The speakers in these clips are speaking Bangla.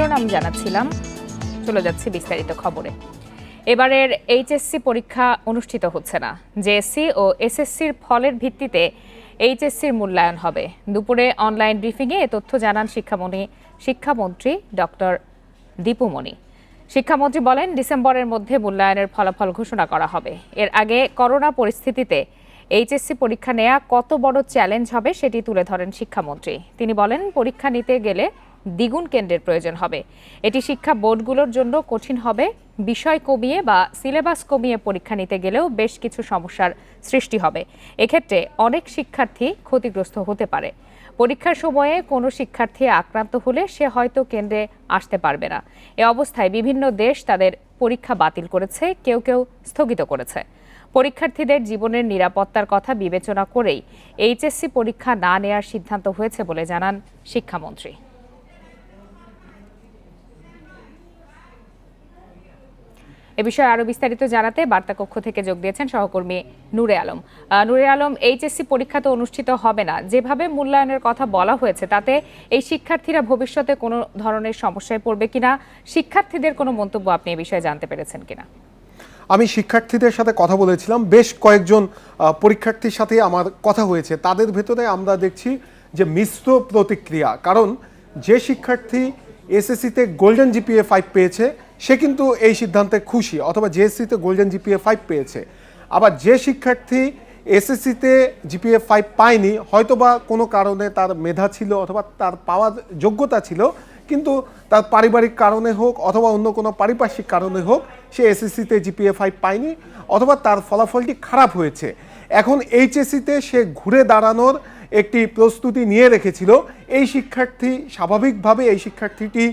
শিরোনাম জানাচ্ছিলাম, চলে যাচ্ছে বিস্তারিত খবরে। এবারের এইচএসসি পরীক্ষা অনুষ্ঠিত হচ্ছে না। জেএসসি ও এসএসসির ফলের ভিত্তিতে এইচএসসির মূল্যায়ন হবে। দুপুরে অনলাইন ব্রিফিংয়ে এ তথ্য জানান শিক্ষামন্ত্রী ডক্টর দীপু মনি। শিক্ষামন্ত্রী বলেন, ডিসেম্বরের মধ্যে মূল্যায়নের ফলাফল ঘোষণা করা হবে। এর আগে করোনা পরিস্থিতিতে এইচএসসি পরীক্ষা নেওয়া কত বড় চ্যালেঞ্জ হবে সেটি তুলে ধরেন শিক্ষামন্ত্রী। তিনি বলেন, পরীক্ষা নিতে গেলে দ্বিগুণ কেন্দ্রের প্রয়োজন হবে। এটি শিক্ষা বোর্ডগুলোর জন্য কঠিন হবে। বিষয় কমিয়ে বা সিলেবাস কমিয়ে পরীক্ষা নিতে গেলেও বেশ কিছু সমস্যার সৃষ্টি হবে। এক্ষেত্রে অনেক শিক্ষার্থী ক্ষতিগ্রস্ত হতে পারে। পরীক্ষার সময়ে কোনো শিক্ষার্থী আক্রান্ত হলে সে হয়তো কেন্দ্রে আসতে পারবে না। এ অবস্থায় বিভিন্ন দেশ তাদের পরীক্ষা বাতিল করেছে, কেউ কেউ স্থগিত করেছে। পরীক্ষার্থীদের জীবনের নিরাপত্তার কথা বিবেচনা করেই এইচএসসি পরীক্ষা না নেওয়ার সিদ্ধান্ত হয়েছে বলে জানান শিক্ষামন্ত্রী। এ বিষয়ে আরো বিস্তারিত জানাতে বার্তা কক্ষ থেকে যোগ দিয়েছেন সহকর্মী নূরে আলম। নূরে আলম, এইচএসসি পরীক্ষা তো অনুষ্ঠিত হবে না, যেভাবে মূল্যায়নের কথা বলা হয়েছে তাতে এই শিক্ষার্থীরা ভবিষ্যতে কোনো ধরনের সমস্যায় পড়বে কিনা, শিক্ষার্থীদের কোনো মন্তব্য আপনি এই বিষয়ে জানতে পেরেছেন কিনা? আমি শিক্ষার্থীদের সাথে কথা বলেছিলাম, বেশ কয়েকজন পরীক্ষার্থীর সাথে আমার কথা হয়েছে। তাদের ভেতরে আমরা দেখছি যে মিশ্র প্রতিক্রিয়া। কারণ যে শিক্ষার্থী এসএসসিতে গোল্ডেন জিপিএ 5 পেয়েছে সে কিন্তু এই সিদ্ধান্তে খুশি, অথবা জেএসসিতে গোল্ডেন জিপিএ 5 পেয়েছে। আবার যে শিক্ষার্থী এসএসসিতে জিপিএ 5 পায়নি, হয়তোবা কোনো কারণে তার মেধা ছিল অথবা তার পাওয়ার যোগ্যতা ছিল, কিন্তু তার পারিবারিক কারণে হোক অথবা অন্য কোনো পারিপার্শ্বিক কারণে হোক সে এসএসসিতে জিপিএ 5 পায়নি, অথবা তার ফলাফলটি খারাপ হয়েছে। এখন এইচএসসিতে সে ঘুরে দাঁড়ানোর একটি প্রস্তুতি নিয়ে রেখেছিল। এই শিক্ষার্থী স্বাভাবিকভাবে এই শিক্ষার্থীটি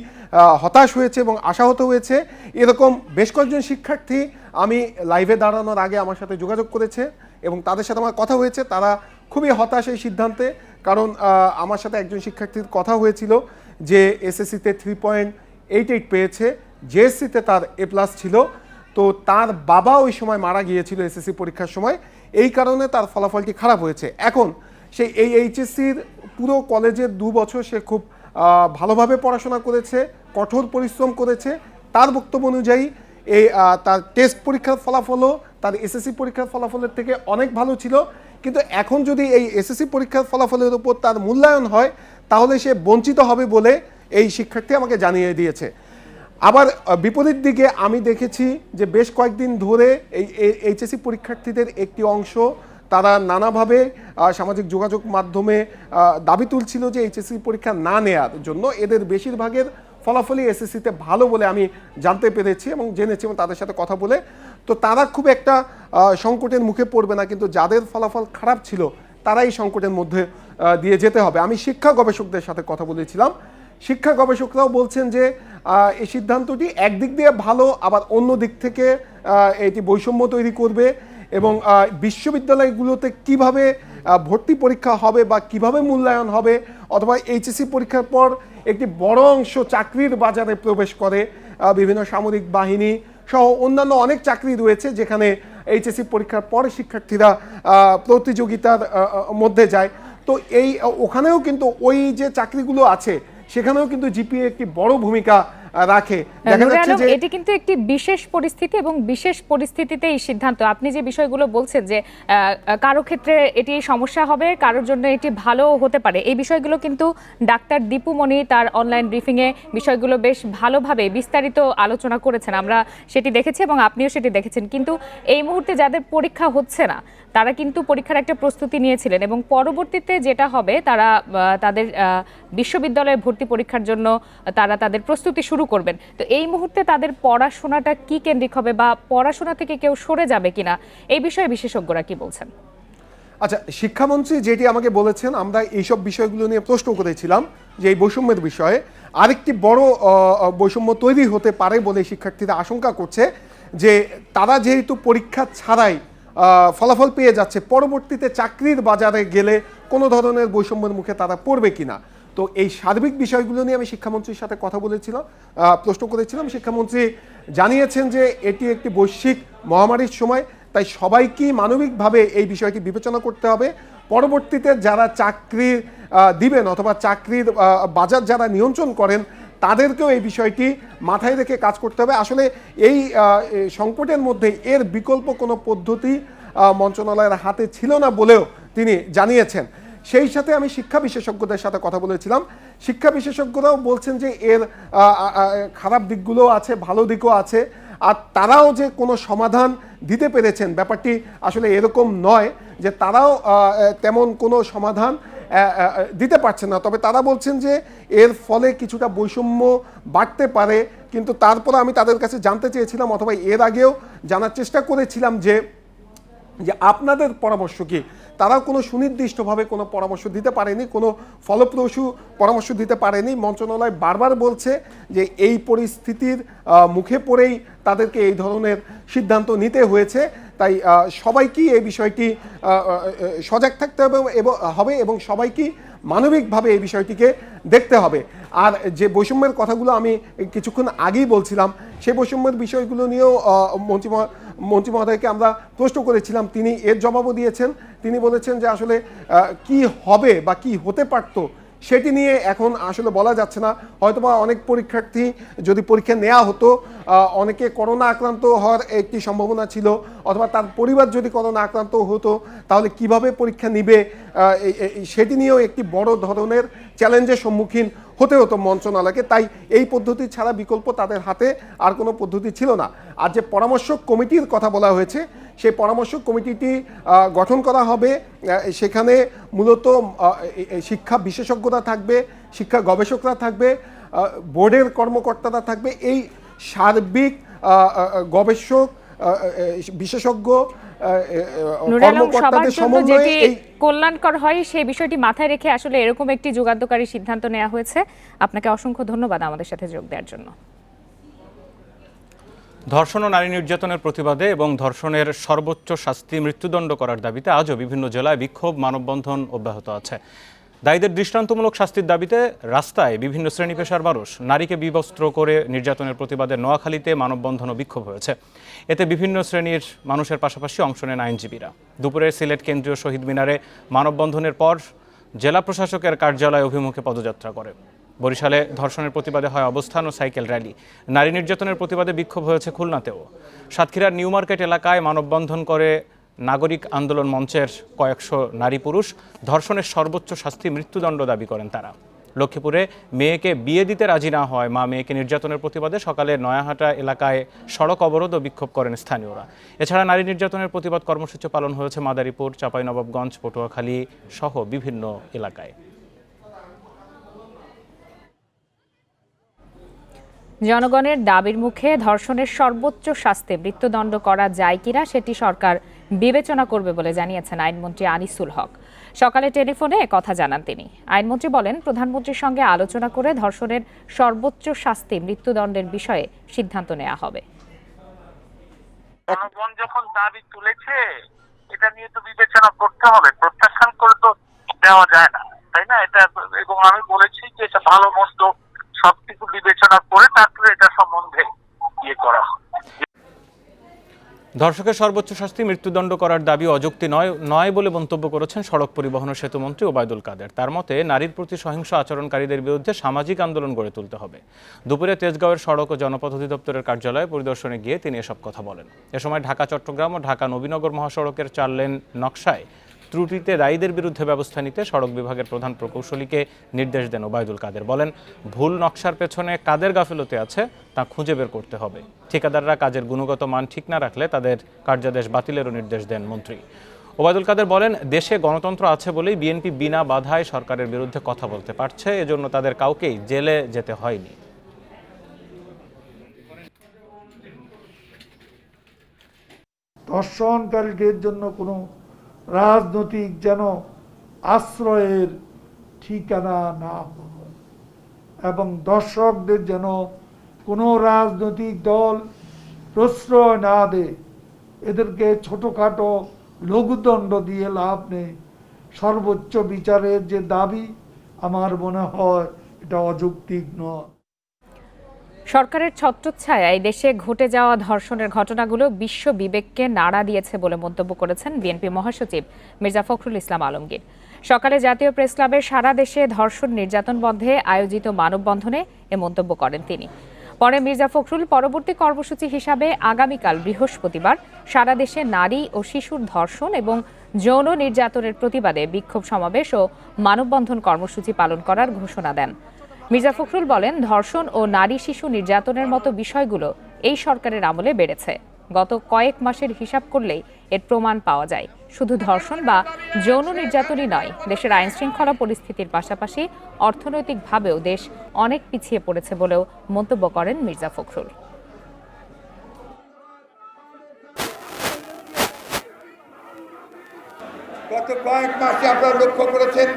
হতাশ হয়েছে এবং আশাহত হয়েছে। এরকম বেশ কয়েকজন শিক্ষার্থী আমি লাইভে দাঁড়ানোর আগে আমার সাথে যোগাযোগ করেছে এবং তাদের সাথে আমার কথা হয়েছে। তারা খুবই হতাশ এই সিদ্ধান্তে। কারণ আমার সাথে একজন শিক্ষার্থীর কথা হয়েছিল যে এসএসসিতে 3.88 পেয়েছে, জেএসসিতে তার A+ ছিল। তো তার বাবা ওই সময় মারা গিয়েছিল এসএসসি পরীক্ষার সময়, এই কারণে তার ফলাফলটি খারাপ হয়েছে। এখন সেই এই এইচএসসির পুরো কলেজের 2 বছর সে খুব ভালোভাবে পড়াশোনা করেছে, কঠোর পরিশ্রম করেছে। তার বক্তব্য অনুযায়ী এই তার টেস্ট পরীক্ষার ফলাফলও তার এসএসসি পরীক্ষার ফলাফলের থেকে অনেক ভালো ছিল। কিন্তু এখন যদি এই এসএসসি পরীক্ষার ফলাফলের উপর তার মূল্যায়ন হয় তাহলে সে বঞ্চিত হবে বলে এই শিক্ষার্থী আমাকে জানিয়ে দিয়েছে। আবার বিপরীত দিকে আমি দেখেছি যে বেশ কয়েকদিন ধরে এই এইচএসসি পরীক্ষার্থীদের একটি অংশ তারা নানাভাবে সামাজিক যোগাযোগ মাধ্যমে দাবি তুলছিল যে এইচএসসি পরীক্ষা না নেওয়ার জন্য। এদের বেশিরভাগের ফলাফলই এসএসসিতে ভালো বলে আমি জানতে পেরেছি এবং জেনেছি এবং তাদের সাথে কথা বলে। তো তারা খুব একটা সংকটের মুখে পড়বে না, কিন্তু যাদের ফলাফল খারাপ ছিল তারা এই সংকটের মধ্যে দিয়ে যেতে হবে। আমি শিক্ষা গবেষকদের সাথে কথা বলেছিলাম। শিক্ষা গবেষকরাও বলছেন যে এই সিদ্ধান্তটি একদিক দিয়ে ভালো, আবার অন্য দিক থেকে এটি বৈষম্য তৈরি করবে এবং বিশ্ববিদ্যালয়গুলোতে কিভাবে ভর্তি পরীক্ষা হবে বা কিভাবে মূল্যায়ন হবে, অথবা এইচএসসি পরীক্ষার পর একটি বড় অংশ চাকরির বাজারে প্রবেশ করে। বিভিন্ন সামরিক বাহিনী সহ অন্যান্য অনেক চাকরি রয়েছে যেখানে এইচএসসি পরীক্ষার পর শিক্ষার্থীরা প্রতিযোগিতার মধ্যে যায়। তো ওখানেও কিন্তু ওই যে চাকরিগুলো আছে সেখানেও কিন্তু জিপিএ একটি বড় ভূমিকা রাখে। দেখা যাচ্ছে যে এটি কিন্তু একটি বিশেষ পরিস্থিতি এবং বিশেষ পরিস্থিতিতে এই সিদ্ধান্ত। আপনি যে বিষয়গুলো বলছেন যে কারো ক্ষেত্রে এটি সমস্যা হবে, কারোর জন্য এটি ভালো হতে পারে, এই বিষয়গুলো কিন্তু ডাক্তার দীপু মনি তার অনলাইন ব্রিফিংয়ে বিষয়গুলো বেশ ভালোভাবে বিস্তারিত আলোচনা করেছেন। আমরা সেটি দেখেছি এবং আপনিও সেটি দেখেছেন। কিন্তু এই মুহূর্তে যাদের পরীক্ষা হচ্ছে না তারা কিন্তু পরীক্ষার একটা প্রস্তুতি নিয়েছিলেন এবং পরবর্তীতে যেটা হবে তারা তাদের বিশ্ববিদ্যালয়ে ভর্তি পরীক্ষার জন্য তারা তাদের প্রস্তুতি শুরু করবেন। তো এই মুহূর্তে তাদের পড়াশোনাটা কি কেন্দ্রিক হবে বা পড়াশোনা থেকে কেউ সরে যাবে কিনা, এই বিষয়ে বিশেষজ্ঞরা কি বলছেন? আচ্ছা, শিক্ষামন্ত্রী যেটি আমাকে বলেছেন, আমরা এইসব বিষয়গুলো নিয়ে প্রশ্ন করেছিলাম যে এই বৈষম্যের বিষয়ে আরেকটি বড় বৈষম্য তৈরি হতে পারে বলে শিক্ষার্থীরা আশঙ্কা করছে যে তারা যেহেতু পরীক্ষা ছাড়াই ফলাফল পেয়ে যাচ্ছে, পরবর্তীতে চাকরির বাজারে গেলে কোনো ধরনের বৈষম্যের মুখে তারা পড়বে কিনা। তো এই সার্বিক বিষয়গুলো নিয়ে আমি শিক্ষামন্ত্রীর সাথে কথা বলেছিলাম, প্রশ্ন করেছিলাম। শিক্ষামন্ত্রী জানিয়েছেন যে এটি একটি বৈশ্বিক মহামারীর সময়, তাই সবাইকেই মানবিকভাবে এই বিষয়টি বিবেচনা করতে হবে। পরবর্তীতে যারা চাকরি দিবেন অথবা চাকরির বাজার যারা নিয়ন্ত্রণ করেন তাদেরকেও এই বিষয়টি মাথায় রেখে কাজ করতে হবে। আসলে এই সংকটের মধ্যে এর বিকল্প কোনো পদ্ধতি মন্ত্রণালয়ের হাতে ছিল না বলেও তিনি জানিয়েছেন। সেই সাথে আমি শিক্ষা বিশেষজ্ঞদের সাথে কথা বলেছিলাম, শিক্ষা বিশেষজ্ঞরাও বলছেন যে এর খারাপ দিকগুলো আছে, ভালো দিকও আছে, আর তারাও যে কোনো সমাধান দিতে পেরেছেন ব্যাপারটি আসলে এরকম নয় যে তারাও তেমন কোনো সমাধান দিতে পারছেন না। তবে তারা বলছেন যে এর ফলে কিছুটা বৈষম্য বাড়তে পারে, কিন্তু তারপরে আমি তাদের কাছে জানতে চেয়েছিলাম অথবা এর আগেও জানার চেষ্টা করেছিলাম যে আপনাদের পরামর্শ কি। তারাও কোনো সুনির্দিষ্টভাবে কোনো পরামর্শ দিতে পারেনি, কোনো ফলপ্রসূ পরামর্শ দিতে পারেনি। মন্ত্রণালয় বারবার বলছে যে এই পরিস্থিতির মুখে পড়েই তাদেরকে এই ধরনের সিদ্ধান্ত নিতে হয়েছে। তাই সবাইকে এই বিষয়টি সজাগ থাকতে হবে এবং সবাইকে মানবিকভাবে এই বিষয়টিকে দেখতে হবে। আর যে বৈষম্যের কথাগুলো আমি কিছুক্ষণ আগেই বলছিলাম, সেই বৈষম্যের বিষয়গুলো নিয়েও মন্ত্রী মহোদয়কে আমরা প্রশ্ন করেছিলাম, তিনি এর জবাবও দিয়েছেন। তিনি বলেছেন যে আসলে কি হবে বা কি হতে পারত সেটি নিয়ে এখন আসলে বলা যাচ্ছে না। হয়তোবা অনেক পরীক্ষার্থী যদি পরীক্ষা নেওয়া হতো, অনেকে করোনা আক্রান্ত হওয়ার একটি সম্ভাবনা ছিল, অথবা তার পরিবার যদি করোনা আক্রান্ত হতো তাহলে কিভাবে পরীক্ষা নিবে সেটি নিয়েও একটি বড় ধরনের চ্যালেঞ্জের সম্মুখীন হতে হতো মন্ত্রণালয়কে। তাই এই পদ্ধতি ছাড়া বিকল্প তাদের হাতে আর কোনো পদ্ধতি ছিল না। আর যে পরামর্শক কমিটির কথা বলা হয়েছে, সেই পরামর্শক কমিটিটি গঠন করা হবে। সেখানে মূলত শিক্ষা বিশেষজ্ঞরা থাকবে, শিক্ষা গবেষকরা থাকবে, বোর্ডের কর্মকর্তারা থাকবে। এই সার্বিক গবেষক বিশেষজ্ঞ কর্মকর্তাদের সমন্বয়ে এই কল্যাণকর হয় সেই বিষয়টি মাথায় রেখে আসলে এরকম একটি যুগান্তকারী সিদ্ধান্ত নেওয়া হয়েছে। আপনাকে অসংখ্য ধন্যবাদ আমাদের সাথে যোগ দেওয়ার জন্য। ধর্ষণ ও নারী নির্যাতনের প্রতিবাদে এবং ধর্ষণের সর্বোচ্চ শাস্তি মৃত্যুদণ্ড করার দাবিতে আজও বিভিন্ন জেলায় বিক্ষোভ মানববন্ধন অব্যাহত আছে। দায়ীদের দৃষ্টান্তমূলক শাস্তির দাবিতে রাস্তায় বিভিন্ন শ্রেণী পেশার মানুষ নারীকে বিবস্ত্র করে নির্যাতনের প্রতিবাদে নোয়াখালীতে মানববন্ধন ও বিক্ষোভ হয়েছে। এতে বিভিন্ন শ্রেণীর মানুষের পাশাপাশি অংশ নেন আইনজীবীরা। দুপুরে সিলেট কেন্দ্রীয় শহীদ মিনারে মানববন্ধনের পর জেলা প্রশাসকের কার্যালয় অভিমুখে পদযাত্রা করে। বরিশালে ধর্ষণের প্রতিবাদে হয় অবস্থান ও সাইকেল র্যালি। নারী নির্যাতনের প্রতিবাদে বিক্ষোভ হয়েছে খুলনাতেও। সাতক্ষীরার নিউ মার্কেট এলাকায় মানববন্ধন করে নাগরিক আন্দোলন মঞ্চের কয়েকশো নারী পুরুষ। ধর্ষণের সর্বোচ্চ শাস্তি মৃত্যুদণ্ড দাবি করেন তারা। লক্ষ্মীপুরে মেয়েকে বিয়ে দিতে রাজি না হয় মা মেয়েকে নির্যাতনের প্রতিবাদে সকালে নয়াহাটা এলাকায় সড়ক অবরোধ ও বিক্ষোভ করেন স্থানীয়রা। এছাড়া নারী নির্যাতনের প্রতিবাদ কর্মসূচি পালন হয়েছে মাদারীপুর, চাঁপাইনবাবগঞ্জ, পটুয়াখালী সহ বিভিন্ন এলাকায়। জনগণের দাবির মুখে ধর্ষণের সর্বোচ্চ শাস্তি মৃত্যুদণ্ড করা যায় কিনা সেটি সরকার বিবেচনা করবে বলে জানিয়েছেন আইনমন্ত্রী আনিসুল হক। সকালে টেলিফোনে কথা জানান তিনি। আইনমন্ত্রী বলেন, প্রধানমন্ত্রীর সঙ্গে আলোচনা করে ধর্ষণের সর্বোচ্চ শাস্তি মৃত্যুদণ্ডের বিষয়ে সিদ্ধান্ত নেওয়া হবে। জনগণ যখন দাবি তুলেছে এটা নিয়ে তো বিবেচনা করতে হবে, প্রত্যাখ্যান করে তো দেওয়া যায় না, তাই না? এটা এবং আমি বলেছি যে এটা ভালো মন্দ সবকিছু বিবেচনা করে তারপরে এটা সম্বন্ধে করা হয়। ধর্ষকের সর্বোচ্চ শাস্তি মৃত্যুদণ্ড করার দাবি অযৌক্তিক নয় বলে মন্তব্য করেছেন সড়ক পরিবহন ও সেতুমন্ত্রী ওবায়দুল কাদের। তার মতে, নারীর প্রতি সহিংস আচরণকারীদের বিরুদ্ধে সামাজিক আন্দোলন গড়ে তুলতে হবে। দুপুরে তেজগাঁওয়ের সড়ক ও জনপথ অধিদপ্তরের কার্যালয়ে পরিদর্শনে গিয়ে তিনি এসব কথা বলেন। এ সময় ঢাকা চট্টগ্রাম ও ঢাকা নবীনগর মহাসড়কের 4 লেন নকশায় ত্রুটিতে দায়ীদের বিরুদ্ধে ব্যবস্থা নিতে সড়ক বিভাগের প্রধান প্রকৌশলীকে নির্দেশ দেন ওবায়দুল কাদের। বলেন, ভুল নকশার পেছনে কাদের গাফিলতি আছে তা খুঁজে বের করতে হবে। ঠিকাদাররা কাজের গুণগত মান ঠিক না রাখলে তাদের কার্যাদেশ বাতিলেরও নির্দেশ দেন মন্ত্রী। ওবায়দুল কাদের বলেন, দেশে গণতন্ত্র আছে বলেই বিএনপি বিনা বাধায় সরকারের বিরুদ্ধে কথা বলতে পারছে, এজন্য তাদের কাউকেই জেলে যেতে হয়নি। ধর্ষণকারীদের জন্য কোনো রাজনৈতিক যেন আশ্রয়ের ঠিকানা না হয় এবং দর্শকদের যেন কোনো রাজনৈতিক দল প্রশ্রয় না দেয়। এদেরকে ছোটোখাটো লঘুদণ্ড দিয়ে লাভ নেই। সর্বোচ্চ বিচারের যে দাবি আমার মনে হয় এটা অযৌক্তিক নয়। সরকারের ছত্রছায়ায় দেশে ঘটে যাওয়া ধর্ষণের ঘটনাগুলো বিশ্ব বিবেককে নাড়া দিয়েছে বলে মন্তব্য করেছেন বিএনপি মহাসচিব মির্জা ফখরুল ইসলাম আলমগীর। সকালে জাতীয় প্রেস ক্লাবের সারা দেশে ধর্ষণ নির্যাতন বন্ধে আয়োজিত মানববন্ধনে এ মন্তব্য করেন তিনি। পরে মির্জা ফখরুল পরবর্তী কর্মসূচি হিসাবে আগামীকাল বৃহস্পতিবার সারা দেশে নারী ও শিশুর ধর্ষণ এবং যৌন নির্যাতনের প্রতিবাদে বিক্ষোভ সমাবেশ ও মানববন্ধন কর্মসূচি পালন করার ঘোষণা দেন। মির্জা ফখরুল বলেন, ধর্ষণ ও নারী শিশু নির্যাতনের মতো বিষয়গুলো এই সরকারের আমলে বেড়েছে। গত কয়েক মাসের হিসাব করলেই এর প্রমাণ পাওয়া যায়। শুধু ধর্ষণ বা যৌন নির্যাতনই নয়, দেশের আইন শৃঙ্খলা পরিস্থিতির পাশাপাশি অর্থনৈতিকভাবেও দেশ অনেক পিছিয়ে পড়েছে বলেও মন্তব্য করেন মির্জা ফখরুল। গত কয়েক মাসে আপনারা লক্ষ্য করেছেন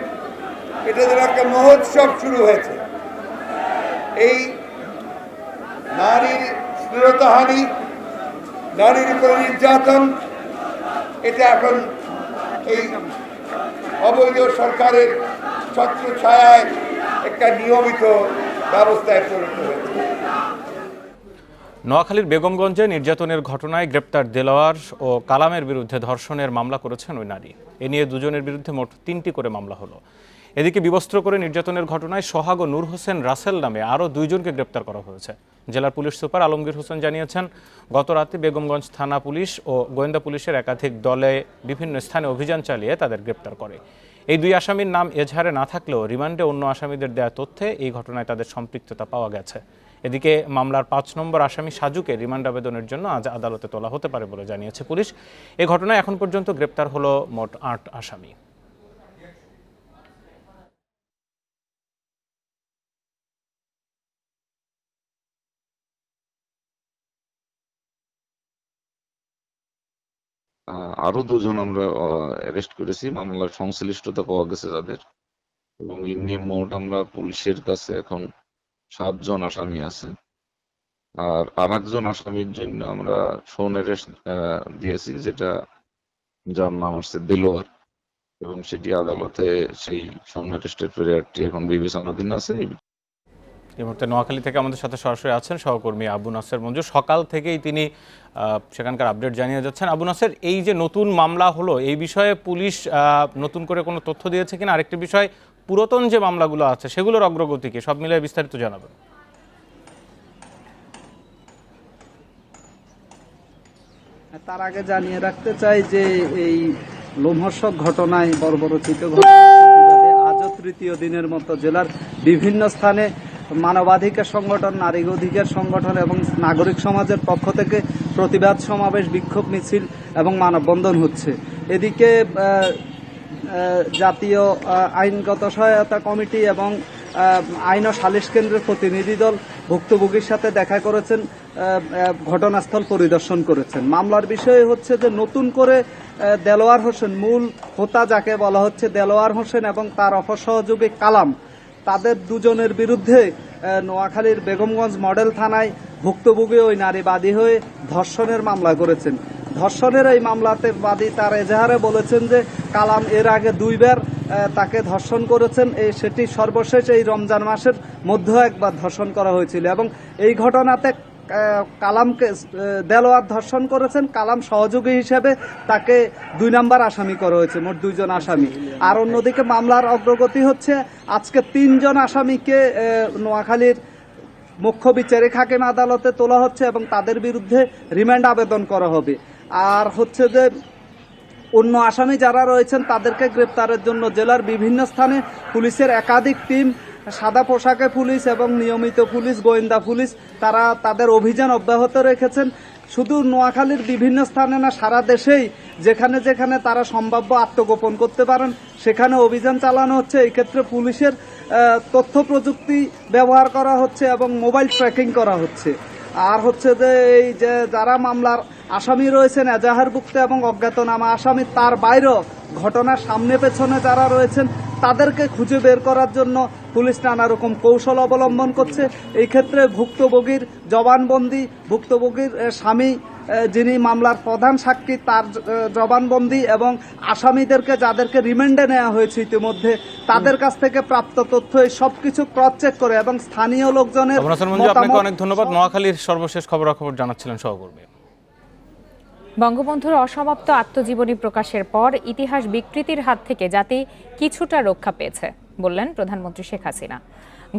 এটা যেন একটা মহোৎসব শুরু হয়েছে। এই নারীর শ্লীলতাহানি, নারীর উপরে নির্যাতন, এটা এখন এই অবৈধ সরকারের ছত্রছায়ায় একটা নিয়মিত ব্যবস্থায় পরিণত হয়েছে। নোয়াখালীর বেগমগঞ্জে নির্যাতনের ঘটনায় গ্রেপ্তার দেলোয়ার ও কালামের বিরুদ্ধে ধর্ষণের মামলা করেছেন ওই নারী। এ নিয়ে দুজনের বিরুদ্ধে মোট 3টি করে মামলা হলো। এদিকে বিবস্ত্র করে নির্যাতনের ঘটনায় সোহাগ ও নূর হোসেন রাসেল নামে আরও 2 জনকে গ্রেপ্তার করা হয়েছে। জেলার পুলিশ সুপার আলমগীর হোসেন জানিয়েছেন, গত রাতে বেগমগঞ্জ থানা পুলিশ ও গোয়েন্দা পুলিশের একাধিক দলে বিভিন্ন স্থানে অভিযান চালিয়ে তাদের গ্রেপ্তার করে। এই 2 আসামির নাম এজাহারে না থাকলেও রিমান্ডে অন্য আসামিদের দেয়া তথ্যে এই ঘটনায় তাদের সম্পৃক্ততা পাওয়া গেছে। এদিকে মামলার 5 নম্বর আসামি সাজুকে রিমান্ড আবেদনের জন্য আজ আদালতে তোলা হতে পারে বলে জানিয়েছে পুলিশ। এই ঘটনায় এখন পর্যন্ত গ্রেপ্তার হলো মোট 8 আসামি। আরো 2 জন আমরা অ্যারেস্ট করেছি, মামলার সংশ্লিষ্টতা পাওয়া গেছে যাদের, এবং এমনি মোট আমরা পুলিশের কাছে এখন 7 জন আসামি আছে। আর আরেকজন আসামির জন্য আমরা শোন অ্যারেস্ট দিয়েছি, যার নাম হচ্ছে দেলোয়ার, এবং সেটি আদালতে সেই শোন অ্যারেস্টের প্রেয়ারটি এখন বিবেচনাধীন আছে। এই মুহূর্তে নোয়াখালী থেকে আমাদের সাথে সরাসরি আছেন সহকর্মী আবু নাসের মঞ্জু। সকাল থেকেই তিনি সেখানকার আপডেট জানিয়ে যাচ্ছেন। আবু নাসের, এই যে নতুন মামলা হলো, এই বিষয়ে পুলিশ নতুন করে কোনো তথ্য দিয়েছে কিনা? আরেকটি বিষয়, পুরাতন যে মামলাগুলো আছে সেগুলোর অগ্রগতি কি, সব মিলিয়ে বিস্তারিত জানাবেন। তার আগে জানিয়ে রাখতে চাই যে এই লোমহর্ষক ঘটনায় বর্বরচিত ঘটনায় আজও 3য় দিনের মতো জেলার বিভিন্ন স্থানে মানবাধিকার সংগঠন, নারী অধিকার সংগঠন এবং নাগরিক সমাজের পক্ষ থেকে প্রতিবাদ সমাবেশ, বিক্ষোভ মিছিল এবং মানববন্ধন হচ্ছে। এদিকে জাতীয় আইনগত সহায়তা কমিটি এবং আইন ও সালিশ কেন্দ্রের প্রতিনিধি দল ভুক্তভোগীর সাথে দেখা করেছেন, ঘটনাস্থল পরিদর্শন করেছেন। মামলার বিষয় হচ্ছে যে নতুন করে দেলোয়ার হোসেন, মূল হোতা যাকে বলা হচ্ছে দেলোয়ার হোসেন এবং তার অপর সহযোগী কালাম, তাদের 2 জনের বিরুদ্ধে নোয়াখালীর বেগমগঞ্জ মডেল থানায় ভুক্তভোগী ওই নারী বাদী হয়ে ধর্ষণের মামলা করেছেন। ধর্ষণের এই মামলাতে বাদী তার এজাহারে বলেছেন যে কালাম এর আগে 2 বার তাকে ধর্ষণ করেছেন, সেটি সর্বশেষ এই রমজান মাসের মধ্যে একবার ধর্ষণ করা হয়েছিল, এবং এই ঘটনাতে কালামকে দেলোয়ার ধর্ষণ করেছেন। কালাম সহযোগী হিসেবে তাকে 2 নম্বর আসামি করা হয়েছে, মোট 2 জন আসামি। আর অন্যদিকে মামলার অগ্রগতি হচ্ছে, আজকে 3 জন আসামিকে নোয়াখালীর মুখ্য বিচারিক হাকিম আদালতে তোলা হচ্ছে এবং তাদের বিরুদ্ধে রিমান্ড আবেদন করা হবে। আর হচ্ছে যে অন্য আসামি যারা রয়েছেন তাদেরকে গ্রেপ্তারের জন্য জেলার বিভিন্ন স্থানে পুলিশের একাধিক টিম, সাদা পোশাকে পুলিশ এবং নিয়মিত পুলিশ, গোয়েন্দা পুলিশ, তারা তাদের অভিযান অব্যাহত রেখেছেন। শুধু নোয়াখালীর বিভিন্ন স্থানে না, সারা দেশেই যেখানে যেখানে তারা সম্ভাব্য আত্মগোপন করতে পারেন সেখানে অভিযান চালানো হচ্ছে। এই ক্ষেত্রে পুলিশের তথ্য প্রযুক্তি ব্যবহার করা হচ্ছে এবং মোবাইল ট্র্যাকিং করা হচ্ছে। আর হচ্ছে যে এই যে যারা মামলার আসামি রয়েছেন এজাহারভুক্ত এবং অজ্ঞাতনামা আসামি, তার বাইরেও ঘটনার সামনে পেছনে যারা রয়েছেন তাদেরকে খুঁজে বের করার জন্য পুলিশ নানা রকম কৌশল অবলম্বন করছে। এই ক্ষেত্রে ভুক্তভোগীর জবানবন্দি, ভুক্তভোগীর স্বামী যিনি মামলার প্রধান সাক্ষী তার জবানবন্দি এবং আসামিদেরকে যাদেরকে রিমান্ডে নেওয়া হয়েছে ইতিমধ্যে তাদের কাছ থেকে প্রাপ্ত তথ্য, এই সবকিছু ক্রস চেক করে এবং স্থানীয় লোকজনের আপনাকে অনেক ধন্যবাদ। নোয়াখালীর সর্বশেষ খবরাখবর জানাচ্ছিলেন সহকর্মী। বঙ্গবন্ধুর অসমাপ্ত আত্মজীবনী প্রকাশের পর ইতিহাস বিকৃতির হাত থেকে জাতি কিছুটা রক্ষা পেয়েছে বললেন প্রধানমন্ত্রী শেখ হাসিনা।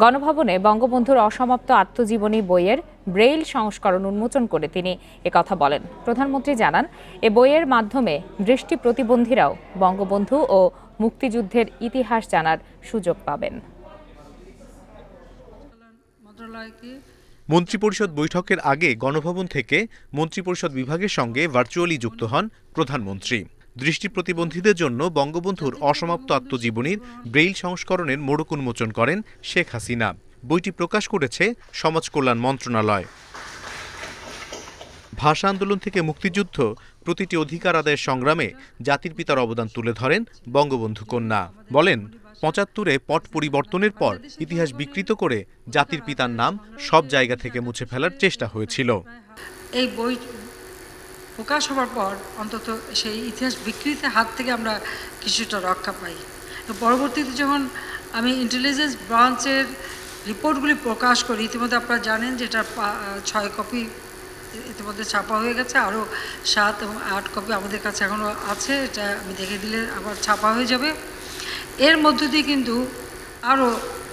গণভবনে বঙ্গবন্ধুর অসমাপ্ত আত্মজীবনী বইয়ের ব্রেইল সংস্করণ উন্মোচন করে তিনি একথা বলেন। প্রধানমন্ত্রী জানান, এ বইয়ের মাধ্যমে দৃষ্টি প্রতিবন্ধীরাও বঙ্গবন্ধু ও মুক্তিযুদ্ধের ইতিহাস জানার সুযোগ পাবেন। মন্ত্রিপরিষদ বৈঠকের আগে গণভবন থেকে মন্ত্রিপরিষদ বিভাগের সঙ্গে ভার্চুয়ালি যুক্ত হন প্রধানমন্ত্রী। দৃষ্টি প্রতিবন্ধীদের জন্য বঙ্গবন্ধুর অসমাপ্ত আত্মজীবনীর ব্রেইল সংস্করণের মোড়ক উন্মোচন করেন শেখ হাসিনা। বইটি প্রকাশ করেছে সমাজ কল্যাণ মন্ত্রণালয়। ভাষা আন্দোলন থেকে মুক্তিযুদ্ধ, প্রতিটি অধিকার আদায়ের সংগ্রামে জাতির পিতার অবদান তুলে ধরেন বঙ্গবন্ধু কন্যা। বলেন, ৭৫-এ পট পরিবর্তনের পর ইতিহাস বিকৃত করে জাতির পিতার নাম সব জায়গা থেকে মুছে ফেলার চেষ্টা হয়েছিল। এই বই প্রকাশ হওয়ার পর অন্তত সেই ইতিহাস বিকৃতির হাত থেকে আমরা কিছুটা রক্ষা পাই। তো পরবর্তীতে যখন আমি ইন্টেলিজেন্স ব্রাঞ্চের রিপোর্টগুলি প্রকাশ করি, ইতিমধ্যে আপনারা জানেন যে এটার ৬ কপি ইতিমধ্যে ছাপা হয়ে গেছে, আরও ৭ এবং ৮ কপি আমাদের কাছে এখনও আছে। এটা আমি দেখে দিলে আবার ছাপা হয়ে যাবে। এর মধ্য দিয়ে কিন্তু আরও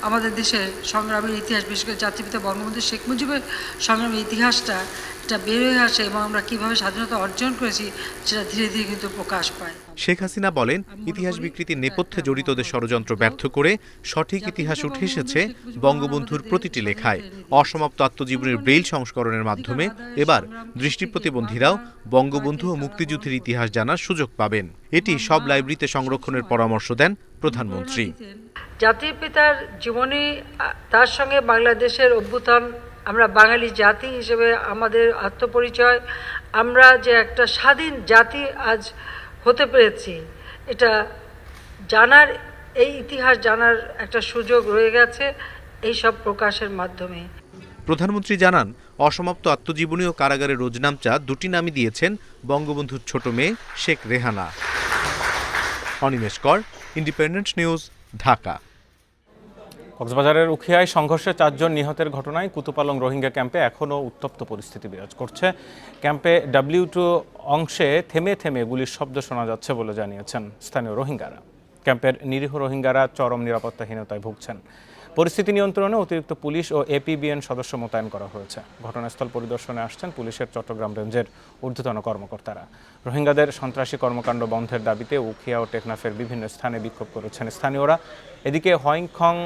আমাদের দেশের সংগ্রামের ইতিহাস, বিশেষ করে জাতিপিতা বঙ্গবন্ধু শেখ মুজিবের সংগ্রামের ইতিহাসটা এটা বের হয়ে আসে এবং আমরা কীভাবে স্বাধীনতা অর্জন করেছি সেটা ধীরে ধীরে কিন্তু প্রকাশ পায়। শেখ হাসিনা বলেন, ইতিহাস বিকৃতির নেপথ্যে জড়িতদের ষড়যন্ত্র ব্যর্থ করে সঠিক ইতিহাস উঠে এসেছে বঙ্গবন্ধুর প্রতিটি লেখায়। অসমাপ্ত আত্মজীবনীর ব্রেইল সংস্করণের মাধ্যমে এবার দৃষ্টি প্রতিবন্ধীরাও বঙ্গবন্ধু ও মুক্তিযুদ্ধের ইতিহাস জানার সুযোগ পাবেন। এটি সব লাইব্রেরিতে সংরক্ষণের পরামর্শ দেন প্রধানমন্ত্রী। জাতির পিতার জীবনী, তার সঙ্গে বাংলাদেশের অভ্যুত্থান, আমরা বাঙালি জাতি হিসেবে আমাদের আত্মপরিচয়, আমরা যে একটা স্বাধীন জাতি আজ হতে পেরেছি, এটা জানার, এই ইতিহাস জানার একটা সুযোগ রয়ে গেছে এই সব প্রকাশের মাধ্যমে। প্রধানমন্ত্রী জানান, অসমাপ্ত আত্মজীবনী ও কারাগারের রোজনামচা দুটি নামই দিয়েছেন বঙ্গবন্ধুর ছোট মেয়ে শেখ রেহানা। অনিমেষ কর, ইন্ডিপেন্ডেন্ট নিউজ, ঢাকা। কক্সবাজারের উখিয়ায় সংঘর্ষে ৪ জন নিহতের ঘটনায় কুতুপালং রোহিঙ্গা ক্যাম্পে এখনও উত্তপ্ত পরিস্থিতি বিরাজ করছে। ক্যাম্পে W2 অংশে থেমে থেমে গুলির শব্দ শোনা যাচ্ছে বলে জানিয়েছেন স্থানীয় রোহিঙ্গারা। ক্যাম্পের নিরীহ রোহিঙ্গারা চরম নিরাপত্তাহীনতায় ভুগছেন। পরিস্থিতি নিয়ন্ত্রণে অতিরিক্ত পুলিশ ও APBN সদস্য মোতায়েন করা হয়েছে। ঘটনাস্থল পরিদর্শনে আসছেন পুলিশের চট্টগ্রাম রেঞ্জের ঊর্ধ্বতন কর্মকর্তারা। রোহিঙ্গাদের সন্ত্রাসী কর্মকাণ্ড বন্ধের দাবিতে উখিয়া ও টেকনাফের বিভিন্ন স্থানে বিক্ষোভ করেছেন স্থানীয়রা। এদিকে হয়ংখং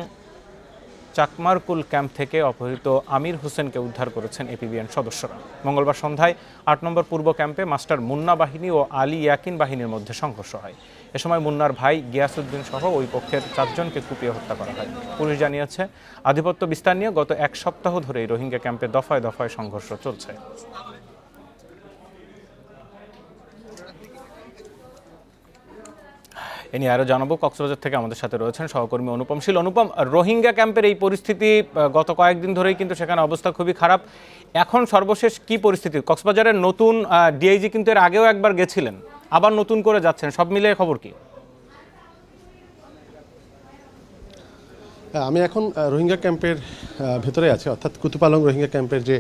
চাকমারকুল ক্যাম্প থেকে অপহৃত আমির হোসেনকে উদ্ধার করেছেন APBN সদস্যরা। মঙ্গলবার সন্ধ্যায় ৮ নম্বর পূর্ব ক্যাম্পে মাস্টার মুন্না বাহিনী ও আলী ইয়াকিন বাহিনীর মধ্যে সংঘর্ষ হয়। এ সময় মুন্নার ভাই গিয়াসউদ্দিন সহ ওই পক্ষের ৪ জনকে কুপিয়ে হত্যা করা হয়। পুলিশ জানিয়েছে, আধিপত্য বিস্তার নিয়ে গত ১ সপ্তাহ ধরেই রোহিঙ্গা ক্যাম্পে দফায় দফায় সংঘর্ষ চলছে। এ নিয়ে আরও জানাবো। কক্সবাজার থেকে আমাদের সাথে রয়েছেন সহকর্মী অনুপম শীল। অনুপম, রোহিঙ্গা ক্যাম্পের এই পরিস্থিতি গত কয়েকদিন ধরেই কিন্তু সেখানে অবস্থা খুবই খারাপ। এখন সর্বশেষ কি পরিস্থিতি? কক্সবাজারের নতুন DIG কিন্তু এর আগেও একবার গেছিলেন, আবার নতুন করে যাচ্ছেন, সব মিলিয়ে খবর কি? আমি এখন রোহিঙ্গা ক্যাম্পের ভেতরে আছি, অর্থাৎ কুতুপালং রোহিঙ্গা ক্যাম্পের যে